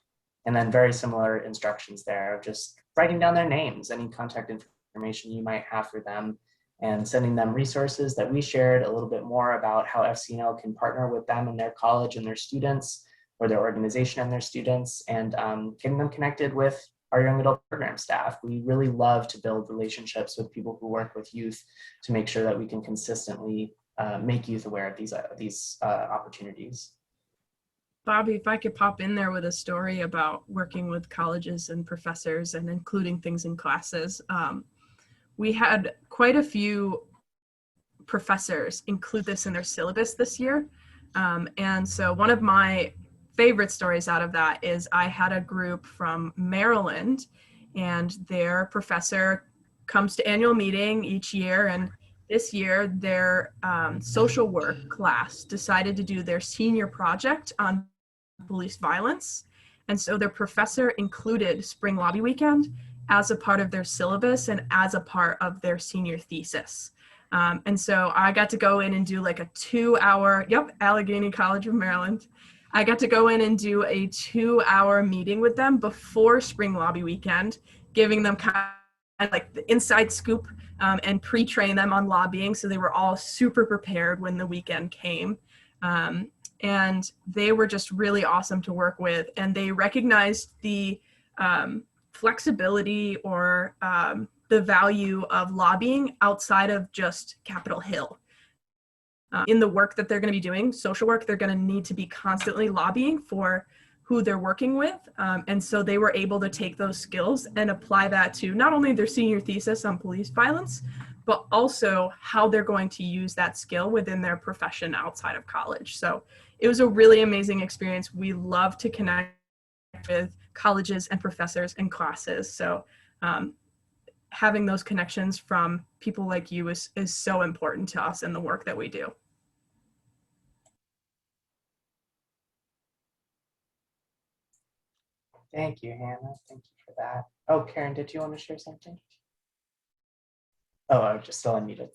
And then very similar instructions there of just writing down their names, any contact information you might have for them, and sending them resources that we shared a little bit more about how FCNL can partner with them and their college and their students, or their organization and their students, and getting them connected with our young adult program staff. We really love to build relationships with people who work with youth to make sure that we can consistently make youth aware of these opportunities. Bobby, if I could pop in there with a story about working with colleges and professors and including things in classes. We had quite a few professors include this in their syllabus this year. And so one of my favorite stories out of that is I had a group from Maryland, and their professor comes to annual meeting each year, and this year their social work class decided to do their senior project on police violence. And so their professor included Spring Lobby Weekend as a part of their syllabus and as a part of their senior thesis. And so I got to go in and do like a 2-hour, Allegheny College of Maryland. I got to go in and do a 2-hour meeting with them before Spring Lobby Weekend, giving them kind of like the inside scoop and pre-train them on lobbying. So they were all super prepared when the weekend came. And they were just really awesome to work with. And they recognized the flexibility or the value of lobbying outside of just Capitol Hill. In the work that they're going to be doing, social work, they're going to need to be constantly lobbying for who they're working with. And so they were able to take those skills and apply that to not only their senior thesis on police violence, but also how they're going to use that skill within their profession outside of college. So it was a really amazing experience. We love to connect with colleges and professors and classes. So having those connections from people like you is so important to us in the work that we do. Thank you, Hannah. Thank you for that. Oh, Karen, did you want to share something? Oh, I was just still unmuted.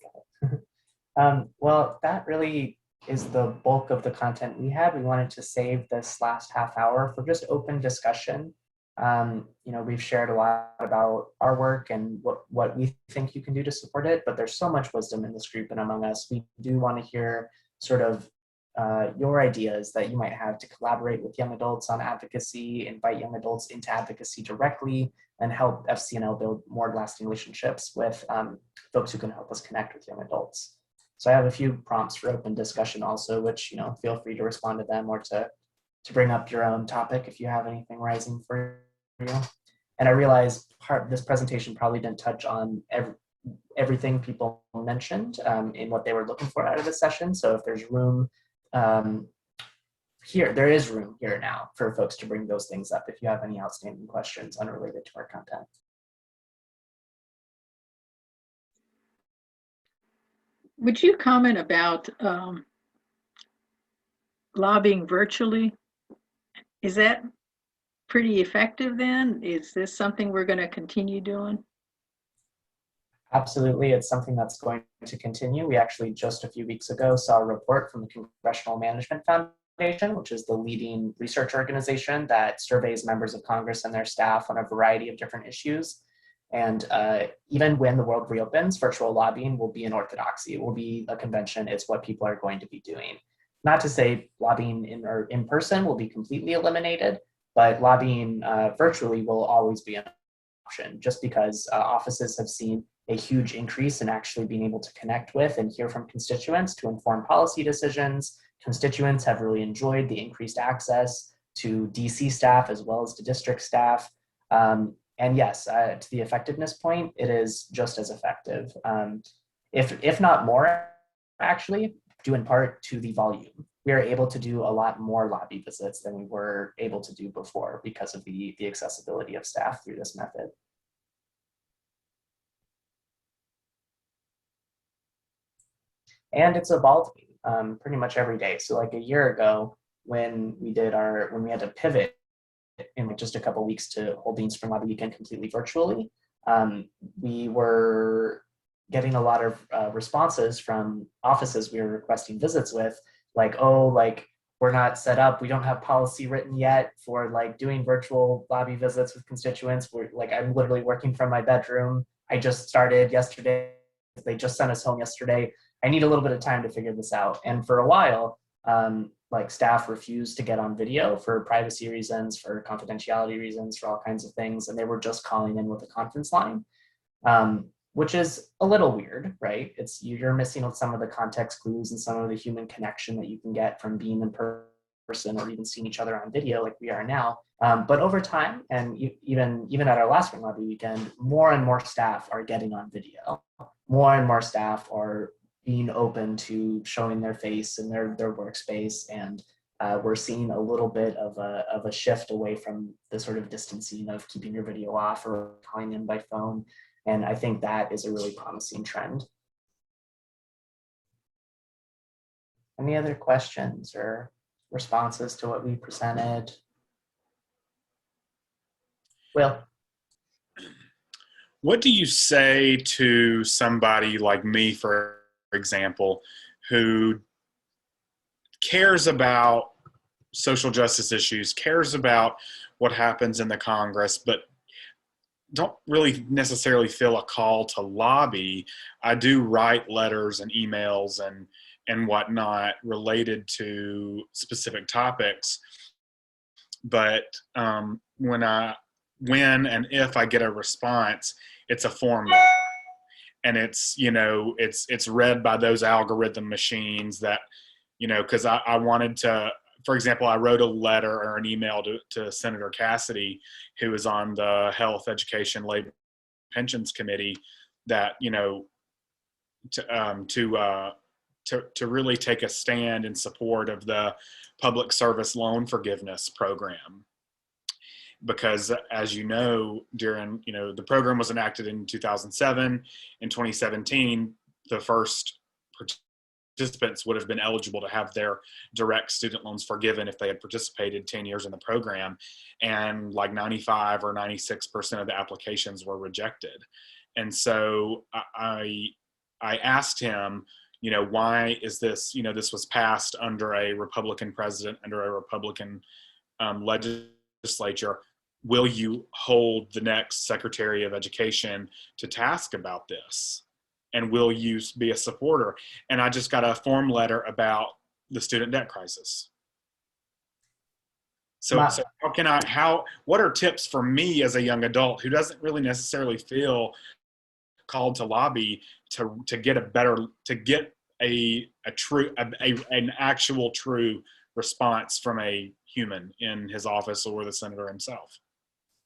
Well, that really is the bulk of the content we had. We wanted to save this last half hour for just open discussion. We've shared a lot about our work and what we think you can do to support it, but there's so much wisdom in this group and among us. We do want to hear sort of your ideas that you might have to collaborate with young adults on advocacy, invite young adults into advocacy directly, and help FCNL build more lasting relationships with folks who can help us connect with young adults. So I have a few prompts for open discussion also, which, feel free to respond to them or to bring up your own topic if you have anything rising for you. And I realize this presentation probably didn't touch on everything people mentioned in what they were looking for out of this session. So if there's room there is room here now for folks to bring those things up if you have any outstanding questions unrelated to our content. Would you comment about lobbying virtually? Is that pretty effective then? Is this something we're going to continue doing? Absolutely, it's something that's going to continue. We actually just a few weeks ago saw a report from the Congressional Management Foundation, which is the leading research organization that surveys members of Congress and their staff on a variety of different issues. And even when the world reopens, virtual lobbying will be an orthodoxy. It will be a convention. It's what people are going to be doing. Not to say lobbying in person will be completely eliminated, but lobbying virtually will always be an option, just because offices have seen a huge increase in actually being able to connect with and hear from constituents to inform policy decisions. Constituents have really enjoyed the increased access to DC staff as well as to district staff. And yes, to the effectiveness point, it is just as effective, if not more, actually, due in part to the volume. We are able to do a lot more lobby visits than we were able to do before because of the accessibility of staff through this method. And it's evolving pretty much every day. So like a year ago, when we had to pivot in just a couple of weeks to holding Spring Lobby Weekend completely virtually, we were getting a lot of responses from offices we were requesting visits with, like, oh, like, we're not set up, we don't have policy written yet for like doing virtual lobby visits with constituents. I'm literally working from my bedroom. I just started yesterday. They just sent us home yesterday. I need a little bit of time to figure this out. And for a while, staff refused to get on video for privacy reasons, for confidentiality reasons, for all kinds of things. And they were just calling in with a conference line, which is a little weird, right? You're missing some of the context clues and some of the human connection that you can get from being in person or even seeing each other on video like we are now. But over time, and even at our last Spring Lobby Weekend, more and more staff are getting on video. More and more staff are being open to showing their face in their workspace, and we're seeing a little bit of a shift away from the sort of distancing of keeping your video off or calling in by phone. And I think that is a really promising trend. Any other questions or responses to what we presented? Will? What do you say to somebody like me, for example, who cares about social justice issues, cares about what happens in the Congress, but don't really necessarily feel a call to lobby? I do write letters and emails and whatnot related to specific topics, but when and if I get a response, it's a form letter, and it's, you know, it's read by those algorithm machines that, you know, because I wanted to, for example, I wrote a letter or an email to Senator Cassidy, who is on the Health, Education, Labor, Pensions Committee, that, you know, to really take a stand in support of the public service loan forgiveness program. Because, as you know, during, you know, the program was enacted in 2007. In 2017, the first participants would have been eligible to have their direct student loans forgiven if they had participated 10 years in the program. And like 95 or 96% of the applications were rejected. And so I asked him, you know, why is this, you know, this was passed under a Republican president, under a Republican legislature. Will you hold the next Secretary of Education to task about this? And will you be a supporter? And I just got a form letter about the student debt crisis. So what are tips for me as a young adult who doesn't really necessarily feel called to lobby to get an actual true response from a human in his office or the senator himself?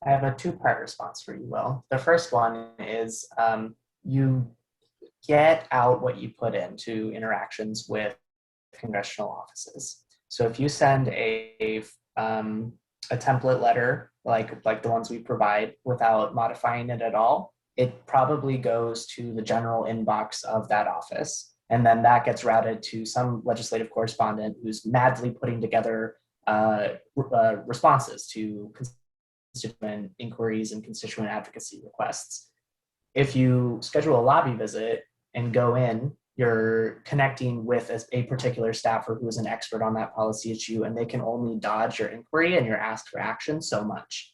I have a two-part response for you, Will. The first one is you get out what you put into interactions with congressional offices. So if you send a template letter like the ones we provide without modifying it at all, it probably goes to the general inbox of that office. And then that gets routed to some legislative correspondent who's madly putting together responses to constituent inquiries and constituent advocacy requests. If you schedule a lobby visit and go in, you're connecting with a particular staffer who is an expert on that policy issue, and they can only dodge your inquiry and your ask for action so much.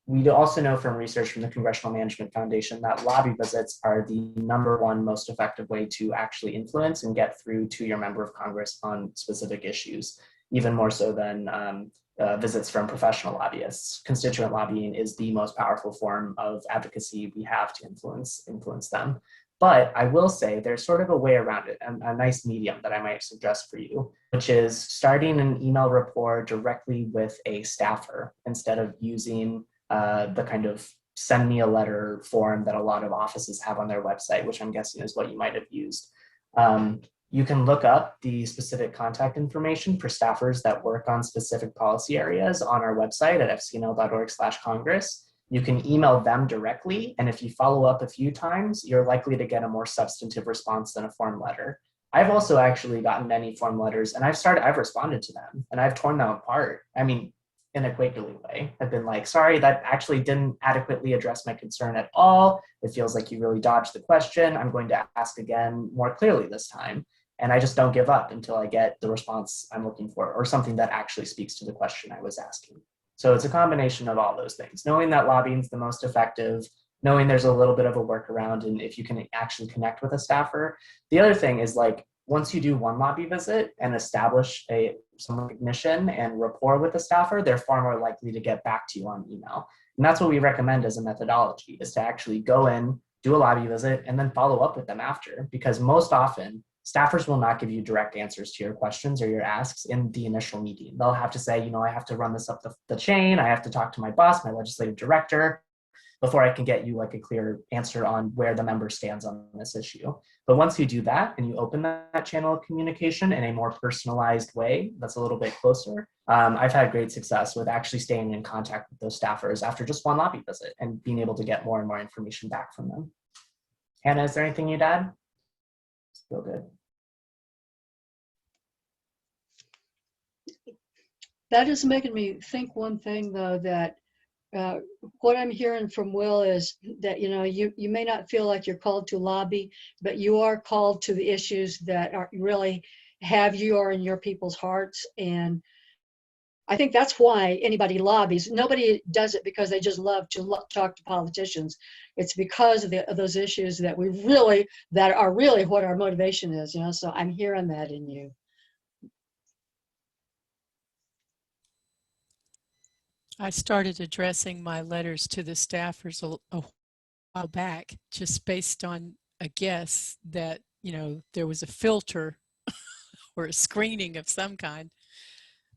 We also know from research from the Congressional Management Foundation that lobby visits are the #1 most effective way to actually influence and get through to your member of Congress on specific issues, even more so than visits from professional lobbyists. Constituent lobbying is the most powerful form of advocacy we have to influence them. But I will say there's sort of a way around it, a nice medium that I might suggest for you, which is starting an email rapport directly with a staffer instead of using the kind of send me a letter form that a lot of offices have on their website, which I'm guessing is what you might have used. You can look up the specific contact information for staffers that work on specific policy areas on our website at fcnl.org/Congress. You can email them directly, and if you follow up a few times, you're likely to get a more substantive response than a form letter. I've also actually gotten many form letters, and I've responded to them, and I've torn them apart. I mean, in a Quakerly way. I've been like, sorry, that actually didn't adequately address my concern at all. It feels like you really dodged the question. I'm going to ask again more clearly this time. And I just don't give up until I get the response I'm looking for, or something that actually speaks to the question I was asking. So it's a combination of all those things. Knowing that lobbying is the most effective, knowing there's a little bit of a workaround, and if you can actually connect with a staffer. The other thing is, like, once you do one lobby visit and establish some recognition and rapport with the staffer, they're far more likely to get back to you on email. And that's what we recommend as a methodology, is to actually go in, do a lobby visit, and then follow up with them after. Because most often, staffers will not give you direct answers to your questions or your asks in the initial meeting. They'll have to say, you know, I have to run this up the chain. I have to talk to my boss, my legislative director. before I can get you like a clear answer on where the member stands on this issue. But once you do that and you open that channel of communication in a more personalized way, that's a little bit closer, I've had great success with actually staying in contact with those staffers after just one lobby visit and being able to get more and more information back from them. Hannah, is there anything you'd add? Still good. That is making me think one thing, though, that what I'm hearing from Will is that, you may not feel like you're called to lobby, but you are called to the issues that really have you or in your people's hearts. And I think that's why anybody lobbies. Nobody does it because they just love to talk to politicians. It's because of those issues that are really what our motivation is, so I'm hearing that in you. I started addressing my letters to the staffers a while back, just based on a guess that, there was a filter or a screening of some kind.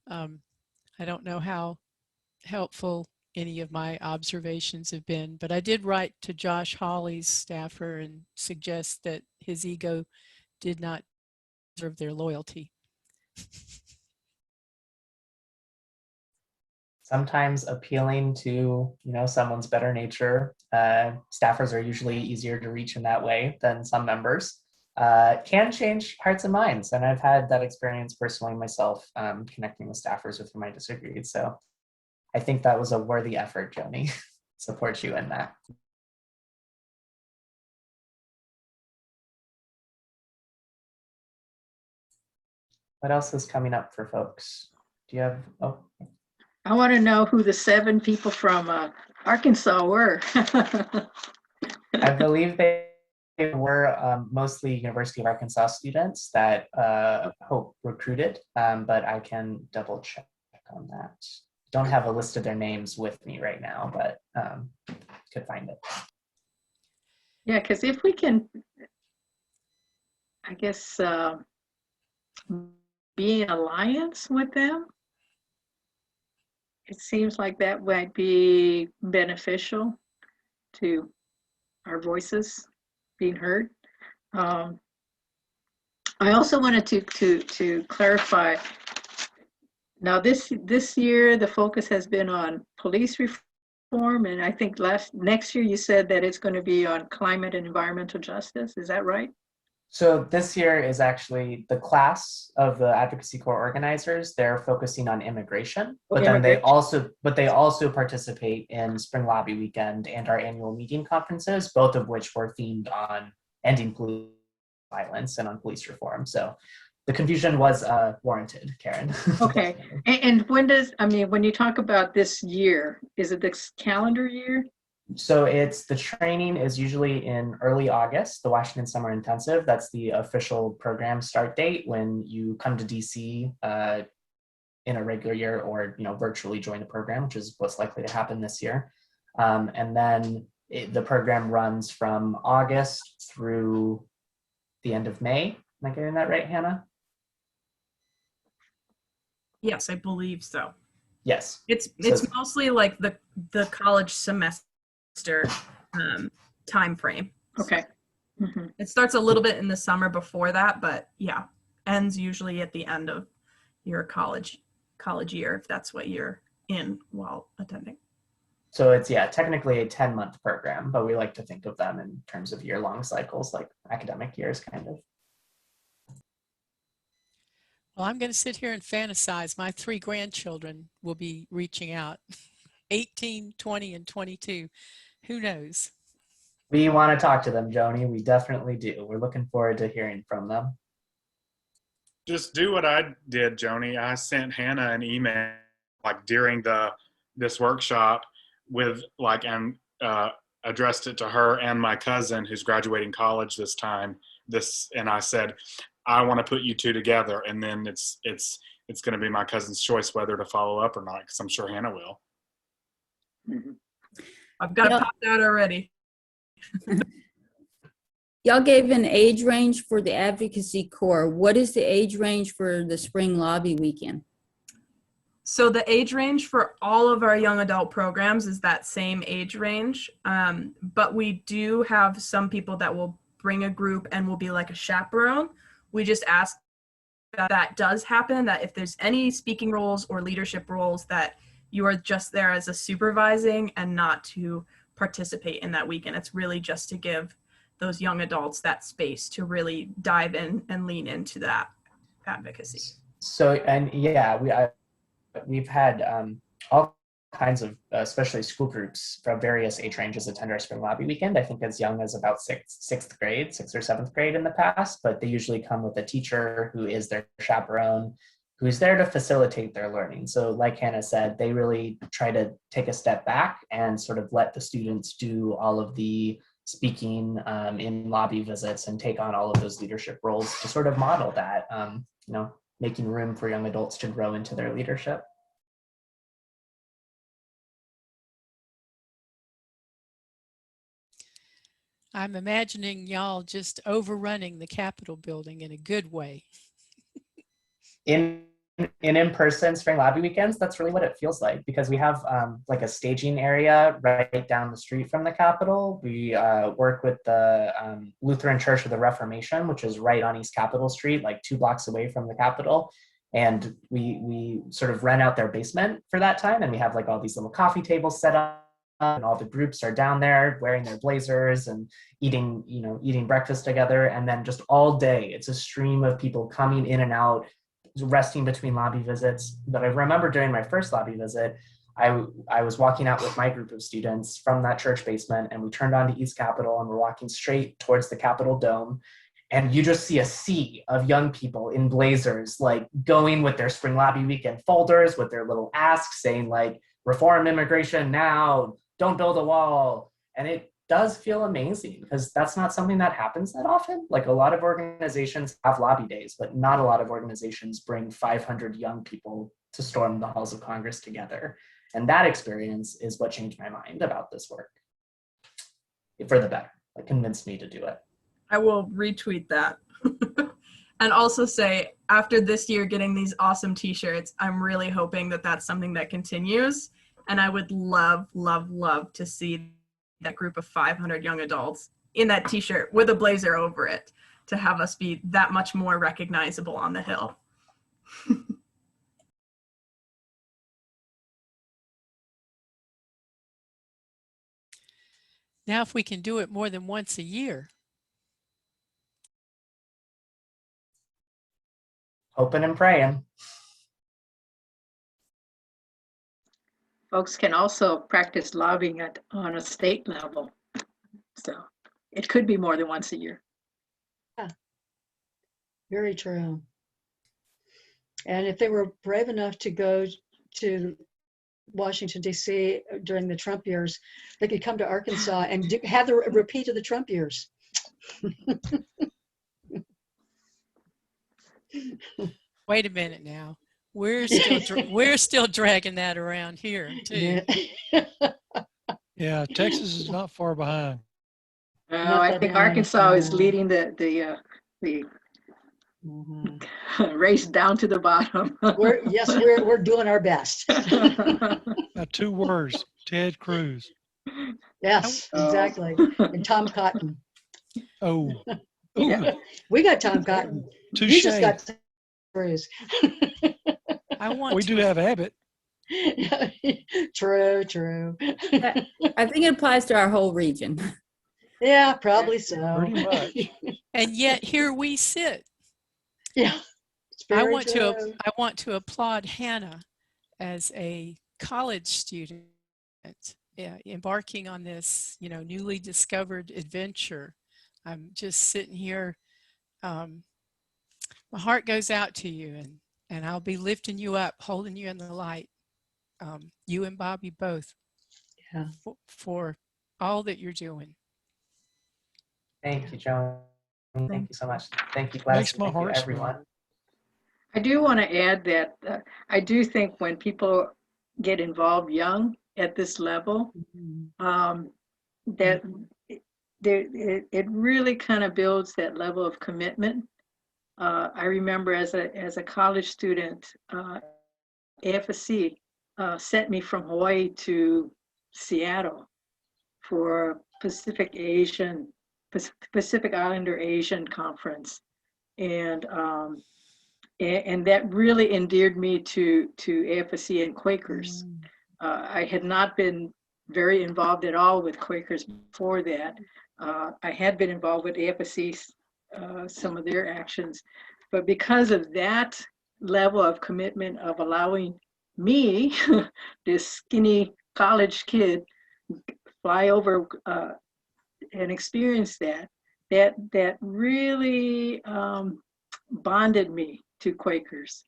I don't know how helpful any of my observations have been, but I did write to Josh Hawley's staffer and suggest that his ego did not deserve their loyalty. Sometimes appealing to someone's better nature. Staffers are usually easier to reach in that way than some members. Can change hearts and minds, and I've had that experience personally myself, connecting with staffers with whom I disagreed. So I think that was a worthy effort, Joni. Support you in that. What else is coming up for folks? Do you have? Oh. I want to know who the 7 people from Arkansas were. I believe they were mostly University of Arkansas students that Hope recruited, but I can double check on that. Don't have a list of their names with me right now, but could find it. Yeah, because if we can, I guess, be in alliance with them, it seems like that might be beneficial to our voices being heard. I also wanted to clarify. Now, this year the focus has been on police reform, and I think next year you said that it's going to be on climate and environmental justice. Is that right? So this year is actually the class of the Advocacy Corps organizers. They're focusing on immigration, but then they also participate in Spring Lobby Weekend and our annual meeting conferences, both of which were themed on ending police violence and on police reform. So the confusion was warranted, Karen. Okay. And when you talk about this year, is it this calendar year? So the training is usually in early August, the Washington Summer Intensive. That's the official program start date when you come to DC in a regular year or virtually join the program, which is what's likely to happen this year. And then the program runs from August through the end of May. Am I getting that right, Hannah? Yes, I believe so. Yes. It's mostly like the college semester time frame. Okay. Mm-hmm. It starts a little bit in the summer before that, but yeah, ends usually at the end of your college year, if that's what you're in while attending. So it's technically a 10-month program, but we like to think of them in terms of year-long cycles, like academic years, kind of. Well, I'm going to sit here and fantasize. My 3 grandchildren will be reaching out, 18, 20, and 22. Who knows? We want to talk to them, Joni. We definitely do. We're looking forward to hearing from them. Just do what I did, Joni. I sent Hannah an email during this workshop and addressed it to her and my cousin who's graduating college this time. And I said, I want to put you 2 together, and then it's going to be my cousin's choice whether to follow up or not, because I'm sure Hannah will. I've got it popped out already. Y'all gave an age range for the Advocacy Corps. What is the age range for the Spring Lobby Weekend? So the age range for all of our young adult programs is that same age range. But we do have some people that will bring a group and will be like a chaperone. We just ask that does happen, that if there's any speaking roles or leadership roles, that you are just there as a supervising and not to participate in that weekend. It's really just to give those young adults that space to really dive in and lean into that advocacy. So, and yeah, we've had all kinds of, especially school groups from various age ranges attend our spring lobby weekend. I think as young as about sixth or seventh grade in the past, but they usually come with a teacher who is their chaperone, who is there to facilitate their learning. So like Hannah said, they really try to take a step back and sort of let the students do all of the speaking in lobby visits and take on all of those leadership roles to sort of model that, making room for young adults to grow into their leadership. I'm imagining y'all just overrunning the Capitol building in a good way. In-person spring lobby weekends, that's really what it feels like, because we have like a staging area right down the street from the Capitol. We work with the Lutheran Church of the Reformation, which is right on East Capitol Street, like 2 blocks away from the Capitol. And we sort of rent out their basement for that time. And we have like all these little coffee tables set up, and all the groups are down there wearing their blazers and eating breakfast together. And then just all day, it's a stream of people coming in and out, resting between lobby visits. But I remember during my first lobby visit, I was walking out with my group of students from that church basement, and we turned onto East Capitol and we're walking straight towards the Capitol Dome. And you just see a sea of young people in blazers, like going with their spring lobby weekend folders with their little asks saying like, reform immigration now, don't build a wall. And it does feel amazing, because that's not something that happens that often. Like, a lot of organizations have lobby days, but not a lot of organizations bring 500 young people to storm the halls of Congress together. And that experience is what changed my mind about this work for the better. It convinced me to do it. I will retweet that. And also say, after this year getting these awesome t-shirts, I'm really hoping that that's something that continues. And I would love, love, love to see that group of 500 young adults in that t-shirt with a blazer over it, to have us be that much more recognizable on the Hill. Now, if we can do it more than once a year. Hoping and praying. Folks can also practice lobbying on a state level. So it could be more than once a year. Yeah, very true. And if they were brave enough to go to Washington, D.C. during the Trump years, they could come to Arkansas and have the repeat of the Trump years. Wait a minute now. We're still dragging that around here too. Yeah, Texas is not far behind. I think Arkansas is leading the race down to the bottom. We're doing our best. 2 words: Ted Cruz. Yes, exactly. And Tom Cotton. Oh, yeah. We got Tom Cotton. Touche. You just got Cruz. We do have Abbott. True. I think it applies to our whole region. Yeah, probably so. Pretty much. And yet here we sit. Yeah. I want to applaud Hannah as a college student, embarking on this, newly discovered adventure. I'm just sitting here. My heart goes out to you, and I'll be lifting you up, holding you in the light. You and Bobby both. Yeah. For all that you're doing. Thank you, Joan. Thank you so much. Thank you, Gladys. Makes my Thank you, heart everyone. smile. I do want to add that I do think when people get involved young at this level, that it really kind of builds that level of commitment. I remember as a college student AFSC sent me from Hawaii to Seattle for Pacific Islander Asian conference, and that really endeared me to AFSC and Quakers. I had not been very involved at all with Quakers before that. I had been involved with AFSC, some of their actions, but because of that level of commitment of allowing me, this skinny college kid, fly over and experience that really bonded me to Quakers.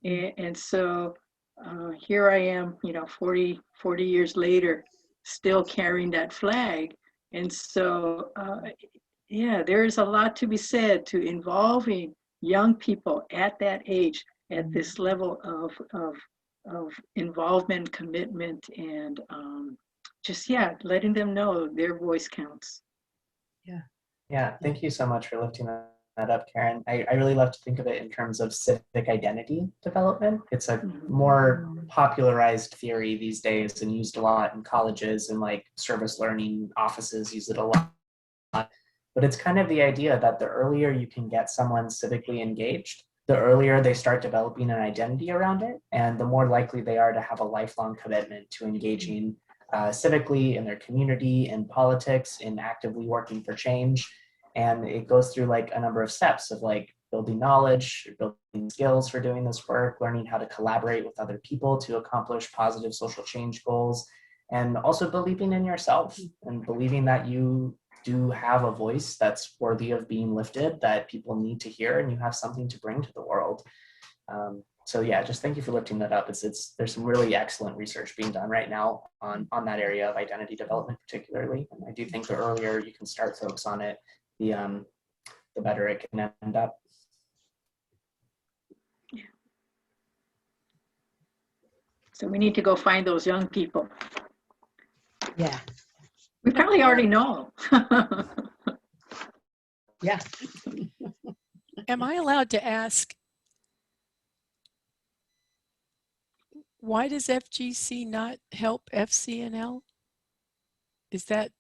And so here I am, 40 years later, still carrying that flag. And so, yeah, there is a lot to be said to involving young people at that age, at this level of involvement, commitment, and just, yeah, letting them know their voice counts. Yeah, thank you so much for lifting that up, Karen. I really love to think of it in terms of civic identity development. It's a more popularized theory these days and used a lot in colleges, and like service learning offices use it a lot. But it's kind of the idea that the earlier you can get someone civically engaged, the earlier they start developing an identity around it, and the more likely they are to have a lifelong commitment to engaging civically in their community, in politics, in actively working for change. And it goes through like a number of steps of like building knowledge, building skills for doing this work, learning how to collaborate with other people to accomplish positive social change goals, and also believing in yourself and believing that you do have a voice that's worthy of being lifted, that people need to hear, and you have something to bring to the world. So yeah, just thank you for lifting that up. There's some really excellent research being done right now on that area of identity development particularly. And I do think the earlier you can start folks on it, the better it can end up. Yeah. So we need to go find those young people. Yeah. We probably already know. Yeah. Am I allowed to ask, why does FGC not help FCNL? Is that?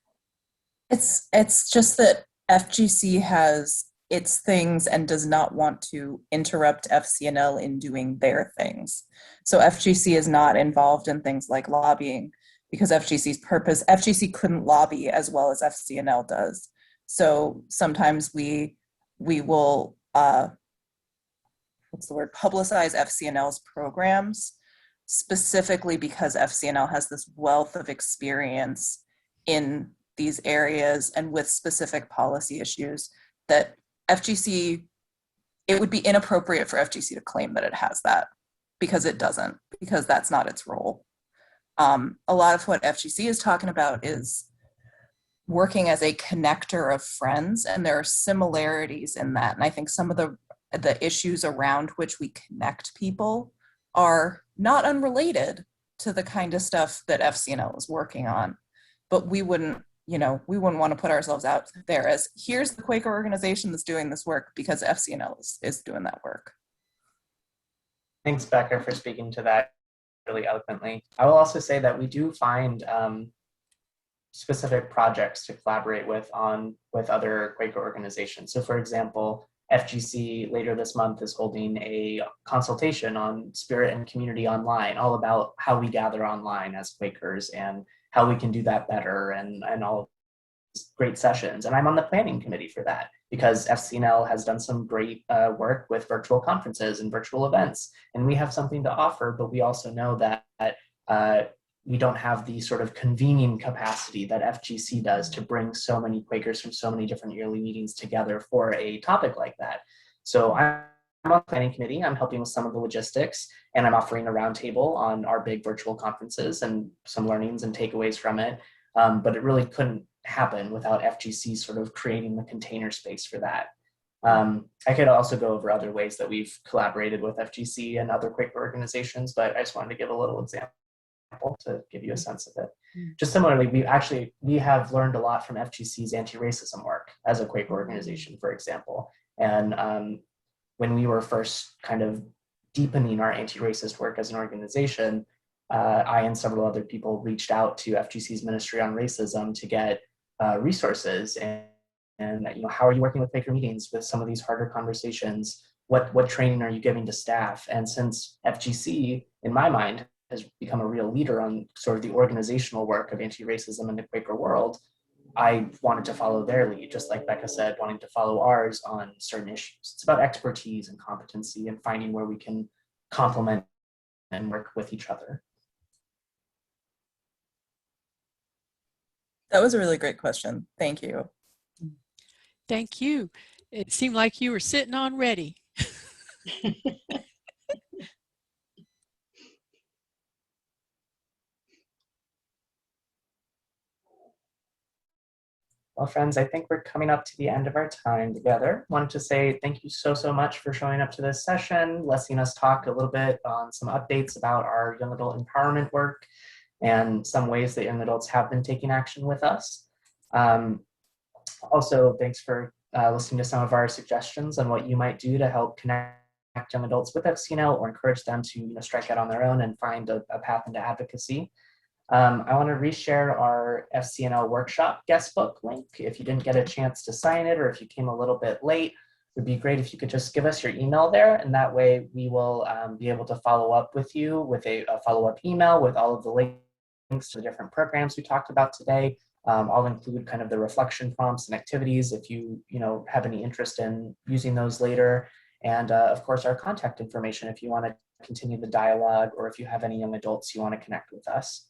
It's just that FGC has its things and does not want to interrupt FCNL in doing their things. So FGC is not involved in things like lobbying because FGC couldn't lobby as well as FCNL does. So sometimes we will, publicize FCNL's programs specifically because FCNL has this wealth of experience in these areas and with specific policy issues that FGC, it would be inappropriate for FGC to claim that it has that because it doesn't, because that's not its role. A lot of what FGC is talking about is working as a connector of friends, and there are similarities in that. And I think some of the issues around which we connect people are not unrelated to the kind of stuff that FCNL is working on. But we wouldn't want to put ourselves out there as, here's the Quaker organization that's doing this work, because FCNL is doing that work. Thanks, Becca, for speaking to that really eloquently. I will also say that we do find specific projects to collaborate with other Quaker organizations. So for example, FGC later this month is holding a consultation on spirit and community online, all about how we gather online as Quakers and how we can do that better, and all of these great sessions. And I'm on the planning committee for that because FCNL has done some great work with virtual conferences and virtual events, and we have something to offer, but we also know that we don't have the sort of convening capacity that FGC does to bring so many Quakers from so many different yearly meetings together for a topic like that. So I'm on the planning committee. I'm helping with some of the logistics, and I'm offering a roundtable on our big virtual conferences and some learnings and takeaways from it. But it really couldn't happen without FGC sort of creating the container space for that. I could also go over other ways that we've collaborated with FGC and other Quaker organizations, but I just wanted to give a little example to give you a sense of it. Just similarly, we have learned a lot from FGC's anti-racism work as a Quaker organization, for example. And when we were first kind of deepening our anti-racist work as an organization, I and several other people reached out to FGC's Ministry on Racism to get resources and how are you working with maker meetings with some of these harder conversations? What training are you giving to staff? And since FGC, in my mind, has become a real leader on sort of the organizational work of anti-racism in the Quaker world, I wanted to follow their lead, just like Becca said, wanting to follow ours on certain issues. It's about expertise and competency and finding where we can complement and work with each other. That was a really great question. Thank you. Thank you. It seemed like you were sitting on ready. Well, friends, I think we're coming up to the end of our time together. Wanted to say thank you so much for showing up to this session, letting us talk a little bit on some updates about our young adult empowerment work and some ways that young adults have been taking action with us. Also, thanks for listening to some of our suggestions on what you might do to help connect young adults with FCNL or encourage them to strike out on their own and find a path into advocacy. I want to reshare our FCNL workshop guest book link. If you didn't get a chance to sign it or if you came a little bit late, it would be great if you could just give us your email there, and that way we will be able to follow up with you with a follow-up email with all of the links to the different programs we talked about today. I'll include kind of the reflection prompts and activities if you have any interest in using those later. And of course, our contact information if you want to continue the dialogue or if you have any young adults you want to connect with us.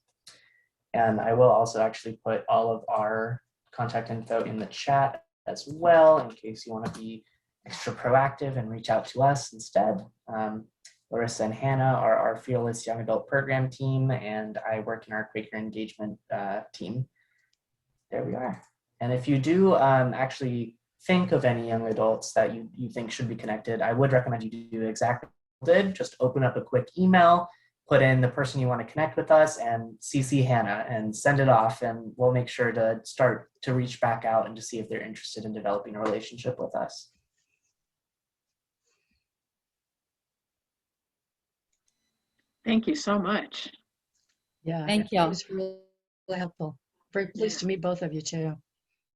And I will also actually put all of our contact info in the chat as well in case you want to be extra proactive and reach out to us instead. Larissa and Hannah are our Fearless Young Adult Program team, and I work in our Quaker Engagement team. There we are. And if you do actually think of any young adults that you think should be connected, I would recommend you do exactly what I did. Just open up a quick email, put in the person you want to connect with us, and CC Hannah and send it off, and we'll make sure to start to reach back out and to see if they're interested in developing a relationship with us. Thank you so much. Yeah. Thank y'all. It was really helpful. Very pleased to meet both of you too.